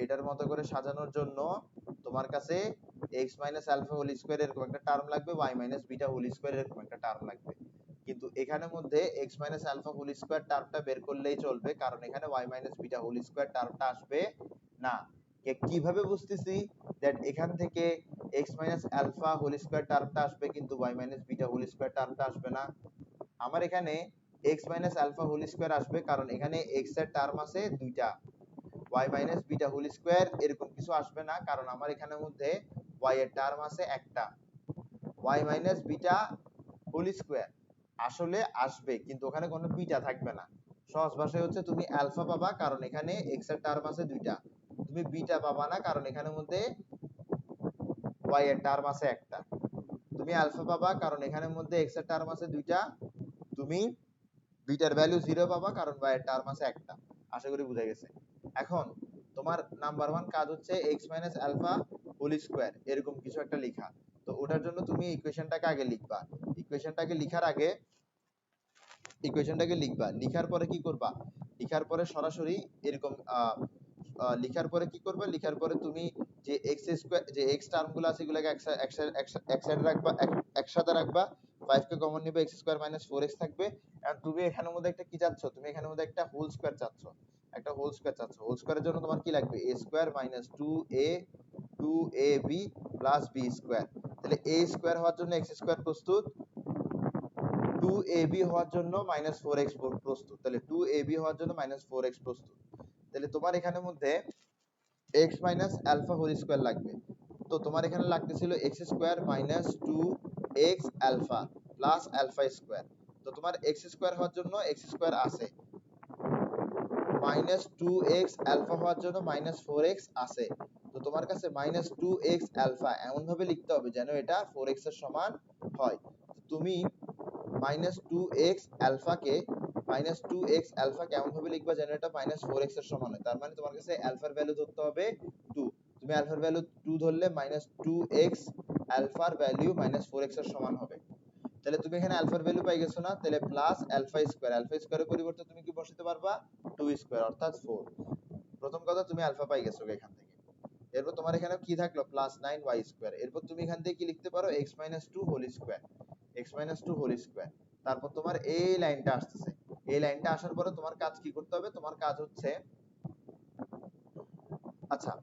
এটার মতো করে সাজানোর জন্য তোমার কাছে x minus alpha whole square এরকম একটা টার্ম লাগবে, y minus beta whole square এরকম একটা টার্ম লাগবে। কিন্তু এখানের মধ্যে x minus alpha whole square টার্মটা বের করলেই চলবে, কারণ এখানে y minus beta whole square টার্মটা আসবে না। কিভাবে বুঝতেছি দ্যাট এখান থেকে x minus alpha whole square টার্মটা আসবে কিন্তু y minus beta whole square টার্মটা আসবে না? আমার এখানে x minus alpha whole square আসবে কারণ এখানে x এর টার্ম আছে দুইটা, y minus beta whole square এরকম কিছু আসবে না কারণ আমার এখানের মধ্যে y এর টার্ম আছে একটা। y minus beta whole square আসলে আসবে কিন্তু ওখানে কোনো বিটা থাকবে না। সহজ ভাষায় হচ্ছে তুমি আলফা পাবা কারণ এখানে x এর টার্ম আছে দুইটা, তুমি বিটা পাবা না কারণ এখানের মধ্যে y এর টার্ম আছে একটা। তুমি আলফা পাবা কারণ এখানের মধ্যে x এর টার্ম আছে দুইটা, তুমি বিটার ভ্যালু 0 পাবা কারণ y এর টার্ম আছে একটা। আশা করি বুঝা গেছে। এখন তোমার নাম্বার 1 কাজ হচ্ছে x minus alpha whole square এরকম কিছু একটা লেখা। তো ওটার জন্য তুমি ইকুয়েশনটাকে আগে লিখবা। ইকুয়েশনটাকে লিখার আগে ইকুয়েশনটাকে লিখবা, লিখার পরে কি করবা, লিখার পরে সরাসরি এরকম লিখার পরে কি করবা, লিখার পরে তুমি যে এক্স স্কয়ার যে এক্স টার্ম গুলো আছে এগুলোকে একসাথে রাখবা, একসাথে রাখবা, 5 কে কমন নিবে, এক্স স্কয়ার মাইনাস 4x থাকবে। আর তুমি এখানের মধ্যে একটা কি চাচ্ছ, তুমি এখানের মধ্যে একটা হোল স্কয়ার চাচ্ছ, একটা হোল স্কয়ার চাচ্ছ। হোল স্কয়ারের জন্য তোমার কি লাগবে, a square minus 2ab plus b square. তাহলে a স্কয়ার হওয়ার জন্য x স্কয়ার প্রস্তুত, 2ab হওয়ার জন্য মাইনাস 4x প্রস্তুত। তাহলে 2ab হওয়ার জন্য মাইনাস 4x প্রস্তুত। তাহলে তোমার এখানের মধ্যে x minus alpha whole square লাগবে। তো তোমার এখানে লাগতেছিল x square minus 2x alpha plus alpha square. তো তোমার x স্কয়ার হওয়ার জন্য x স্কয়ার আছে, মাইনাস 2x আলফা হওয়ার জন্য মাইনাস 4x আছে। তো তোমার কাছে মাইনাস 2x আলফা এমন ভাবে লিখতে হবে যেন এটা 4x এর সমান হয়। তুমি মাইনাস 2x আলফাকে এমন ভাবে লিখবা যেন এটা মাইনাস 4x এর সমান হয়। তার মানে তোমার কাছে আলফার ভ্যালু ধরতে হবে 2। তুমি আলফার ভ্যালু 2 ধরলে মাইনাস 2x আলফার ভ্যালু মাইনাস 4x এর সমান হবে। তাহলে তুমি এখানে আলফার ভ্যালু পাই গেছো না, তাহলে প্লাস আলফা স্কয়ারের পরিবর্তে তুমি কি বসাতে পারবা, 2 স্কয়ার অর্থাৎ 4। প্রথম কথা তুমি আলফা পাই গেছো এখান থেকে। এরপর তোমার এখানে কি থাকলো, প্লাস 9y স্কয়ার। এরপর তুমি এখান থেকে কি লিখতে পারো, x মাইনাস 2 হোল স্কয়ার, তারপর তোমার এই লাইনটা আসতেছে। এই লাইনটা আসার পরে তোমার কাজ কি করতে হবে, তোমার কাজ হচ্ছে, আচ্ছা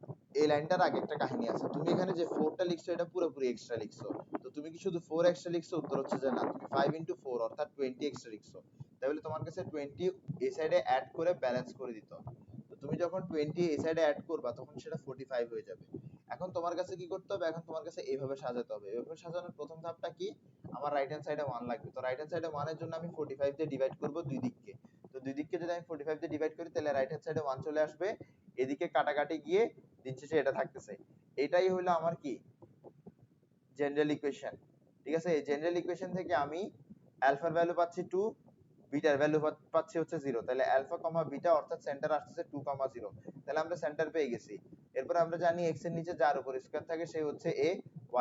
এই লাইনটার আগে একটা কাহিনী আছে। তুমি এখানে যে 4 টা লিখছো এটা পুরোপুরি এক্সট্রা লিখছো। তো তুমি কি শুধু 4 এক্সট্রা লিখছো, উত্তর হচ্ছে যে না, তুমি 5 ইনটু 4 অর্থাৎ 20 এক্সট্রা লিখছো। তাহলে তোমার কাছে 20 এই সাইডে অ্যাড করে ব্যালেন্স করে দিতে হবে। তো তুমি যখন 20 এই সাইডে অ্যাড করবা তখন সেটা 45 হয়ে যাবে। এখন তোমার কাছে কি করতে হবে, এখন তোমার কাছে এইভাবে সাজাতে হবে। এইভাবে সাজানোর প্রথম ধাপটা কি, আমার রাইট হ্যান্ড সাইডে 1 লাগবে। তো রাইট হ্যান্ড সাইডে 1 এর জন্য আমি 45 দিয়ে ডিভাইড করব দুই দিককে। তো দুই দিককে যদি আমি 45 দিয়ে ডিভাইড করি তাহলে রাইট হ্যান্ড সাইডে 1 চলে আসবে, এদিকে কাটাকাটি গিয়ে দিন শেষে এটা থাকতেছে। এটাই হলো আমার কি, জেনারেল ইকুয়েশন। ঠিক আছে, এই জেনারেল ইকুয়েশন থেকে আমি আলফার ভ্যালু পাচ্ছি 2, বিটার ভ্যালু পাচ্ছি হচ্ছে 0। তাহলে আলফা কমা বিটা অর্থাৎ সেন্টার আসছে 2, 0। তাহলে আমরা সেন্টার পেয়ে গেছি। এরপর আমরা জানি x এর নিচে যার উপর স্কয়ার থাকে সে হচ্ছে a,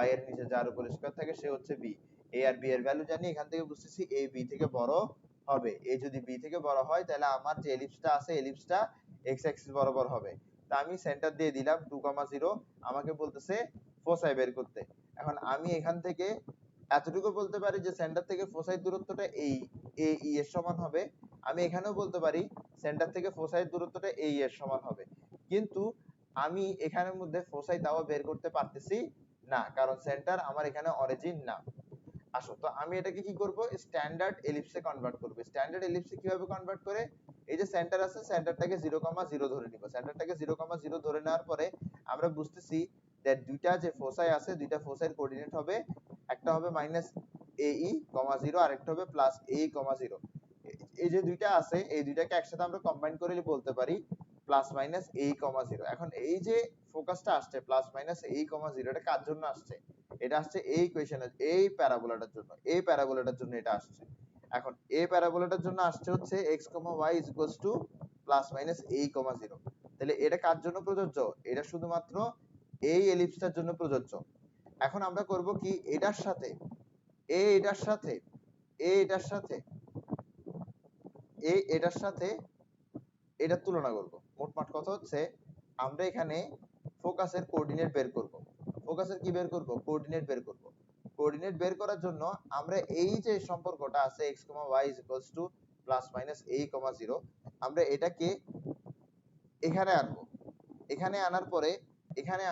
y এর নিচে যার উপর স্কয়ার থাকে সে হচ্ছে b। a আর b এর ভ্যালু জানি, এখান থেকে বুঝতেছি a b থেকে বড় হবে। a যদি b থেকে বড় হয় তাহলে আমার যে এলিপসটা আছে এলিপসটা x অ্যাক্সিস বরাবর হবে। তা আমি সেন্টার দিয়ে দিলাম 2, 0, আমাকে বলতেছে ফোসাই বের করতে। এখন আমি এখান থেকে এতটুকু বলতে পারি যে সেন্টার থেকে ফোসাই দূরত্বটা এই AE এর সমান হবে। আমি এখানেও বলতে পারি সেন্টার থেকে ফোসাই দূরত্বটা AE এর সমান হবে। কিন্তু আমি এখানের মধ্যে ফোসাই তাও বের করতে পারতেছি না, কারণ সেন্টার আমার এখানে অরিজিন না। আসো তো আমি এটাকে কি করব, স্ট্যান্ডার্ড এলিপসে কনভার্ট করব। স্ট্যান্ডার্ড এলিপসে কিভাবে কনভার্ট করে, এই যে সেন্টার আছে সেন্টারটাকে 0,0 ধরে নিব। সেন্টারটাকে 0,0 ধরে নেওয়ার পরে আমরা বুঝতেছি যে দুইটা যে ফোসাই আছে দুইটা ফোসাইয়ের কোঅর্ডিনেট হবে, একটা হবে -AE,0 আর একটা হবে +AE,0। এই যে দুইটা আছে এই দুইটাকে একসাথে আমরা কম্বাইন করে বলতে পারি +-AE,0। এখন এই যে ফোকাসটা আসছে +-AE,0 এটা কার জন্য আসছে, এটা আসছে এই ইকুয়েশনের এই প্যারাবোলাটার জন্য, এই প্যারাবোলাটার জন্য এটা আসছে। এখন এই প্যারাবোলাটার জন্য আসছে হচ্ছে x, y +-AE,0। তাহলে এটা কার জন্য প্রযোজ্য, এটা শুধুমাত্র এই এলিপসটার জন্য প্রযোজ্য। এখন আমরা করব কি, এটার সাথে এটার সাথে এটার সাথে এটার সাথে এটার তুলনা করব। মোটমাট কথা হচ্ছে আমরা এখানে ফোকাসের কোঅর্ডিনেট বের করব। ফোকাসের কি বের করব, কোঅর্ডিনেট বের করব। কোঅর্ডিনেট বের করার জন্য আমরা এই যে সম্পর্কটা আছে x, y +-AE,0, আমরা এটাকে এখানে আনবো। এখানে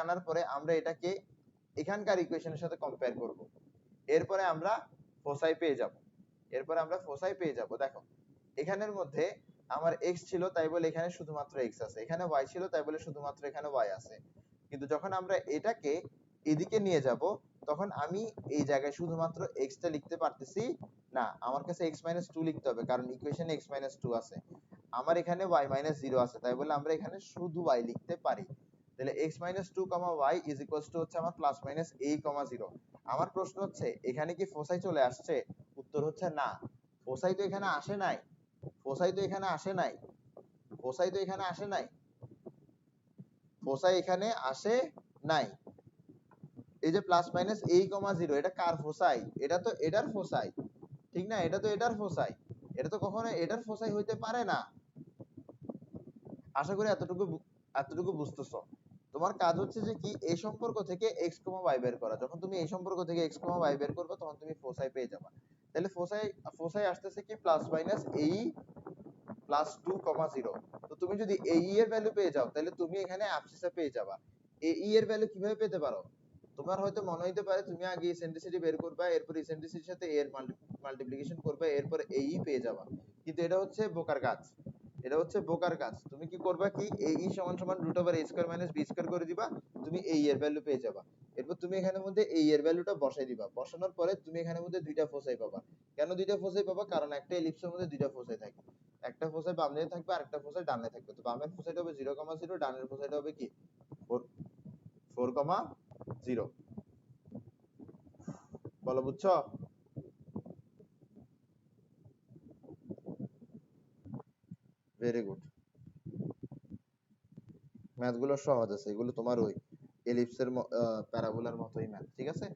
আনার পরে আমরা এটাকে এখানকার ইকুয়েশনের সাথে কম্পেয়ার করব। এরপরে আমরা ফোসাই পেয়ে যাব। দেখো এখানের মধ্যে আমার x ছিল তাই বলে এখানে শুধুমাত্র x আছে, এখানে y ছিল তাই বলে শুধুমাত্র এখানে y আছে। কিন্তু যখন আমরা এটাকে এদিকে নিয়ে যাব তখন আমি এই জায়গায় শুধুমাত্র x টা লিখতে পারতেছি না, আমার কাছে x-2 লিখতে হবে, কারণ ইকুয়েশনে x-2 আছে। আমার এখানে y-0 আছে তাই বলে আমরা এখানে শুধু y লিখতে পারি। তাহলে x-2, y হচ্ছে আমার +-AE,0। আমার প্রশ্ন হচ্ছে এখানে কি ফোসাই চলে আসছে, উত্তর হচ্ছে না। ফোসাই তো এখানে আসে নাই, ফোসাই তো এখানে আসে নাই। ফোসাই এখানে আসে নাই। এই যে প্লাস মাইনাস এই কমা জিরো, এটা কার ফোসাই? এটা তো এটার ফোসাই, ঠিক না? এটা তো এটার ফোসাই, এটা তো কখনো এটার ফোসাই হইতে পারে না। আশা করি এতটুকু বুঝতেছো। তোমার কাজ হচ্ছে যে কি, এই সম্পর্ক থেকে এক্স কমা ওয়াই বের করা। যখন তুমি এই সম্পর্ক থেকে এক্স কমা ওয়াই বের করবে তখন তুমি ফোসাই পেয়ে যাবে। তাহলে ফোসাই আসতেছে কি প্লাস মাইনাস এই প্লাস 2,0। তো তুমি যদি এই এর ভ্যালু পেয়ে যাও তাহলে তুমি এখানে অ্যাবসিসা পেয়ে যাবা। এই এর ভ্যালু কিভাবে পেতে পারো? তোমার হয়তো মনে হইতে পারে তুমি আগে ইসেন্ট্রিসিটি বের করবা, এরপর ইসেন্ট্রিসিটির সাথে এর মাল্টিপ্লিকেশন করবে, এরপর এই পেয়ে যাবা। কিন্তু এটা হচ্ছে বোকার কাজ, এটা হচ্ছে বোকার কাজ। তুমি কি করবা কি, এই সমান সমান root over a square minus b square করে দিবা, তুমি এই এর ভ্যালু পেয়ে যাবা। এরপর তুমি এখানের মধ্যে এই এর ভ্যালুটা বসাই দিবা, বসানোর পরে তুমি এখানের মধ্যে দুইটা ফোসাই পাবা। কেন দুইটা ফোসাই পাবা? কারণ একটা এলিপসের মধ্যে দুইটা ফোসাই থাকে, একটা ফোসাই বাম দিকে থাকবে আর একটা ফোসাই ডানে থাকবে। তো বামের ফোসাইটা হবে 0,0, ডানের ফোসাইটা হবে কি 4,0। বলো বুঝছো? Very good. ম্যাথ গুলো সহজ আছে, এগুলো তোমার ওই এলিপসের প্যারাবোলার মতোই ম্যাথ, ঠিক আছে?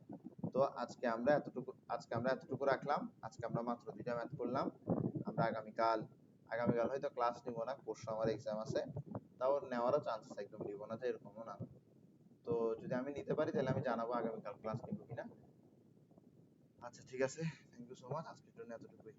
তো আজকে আমরা এতটুকু রাখলাম। আজকে আমরা মাত্র দুইটা ম্যাথ করলাম। আমরা আগামীকাল হয়তো ক্লাস নিব না, পরশু আমার এক্সাম আছে। তাও নেওয়ারও চান্স আছে, একদম নিব না যে এরকমও না। তো যদি আমি নিতে পারি তাহলে আমি জানাবো আগামীকাল ক্লাস নিব কিনা। আচ্ছা ঠিক আছে, থ্যাংক ইউ সো মাচ, আজকের জন্য এতটুকুই।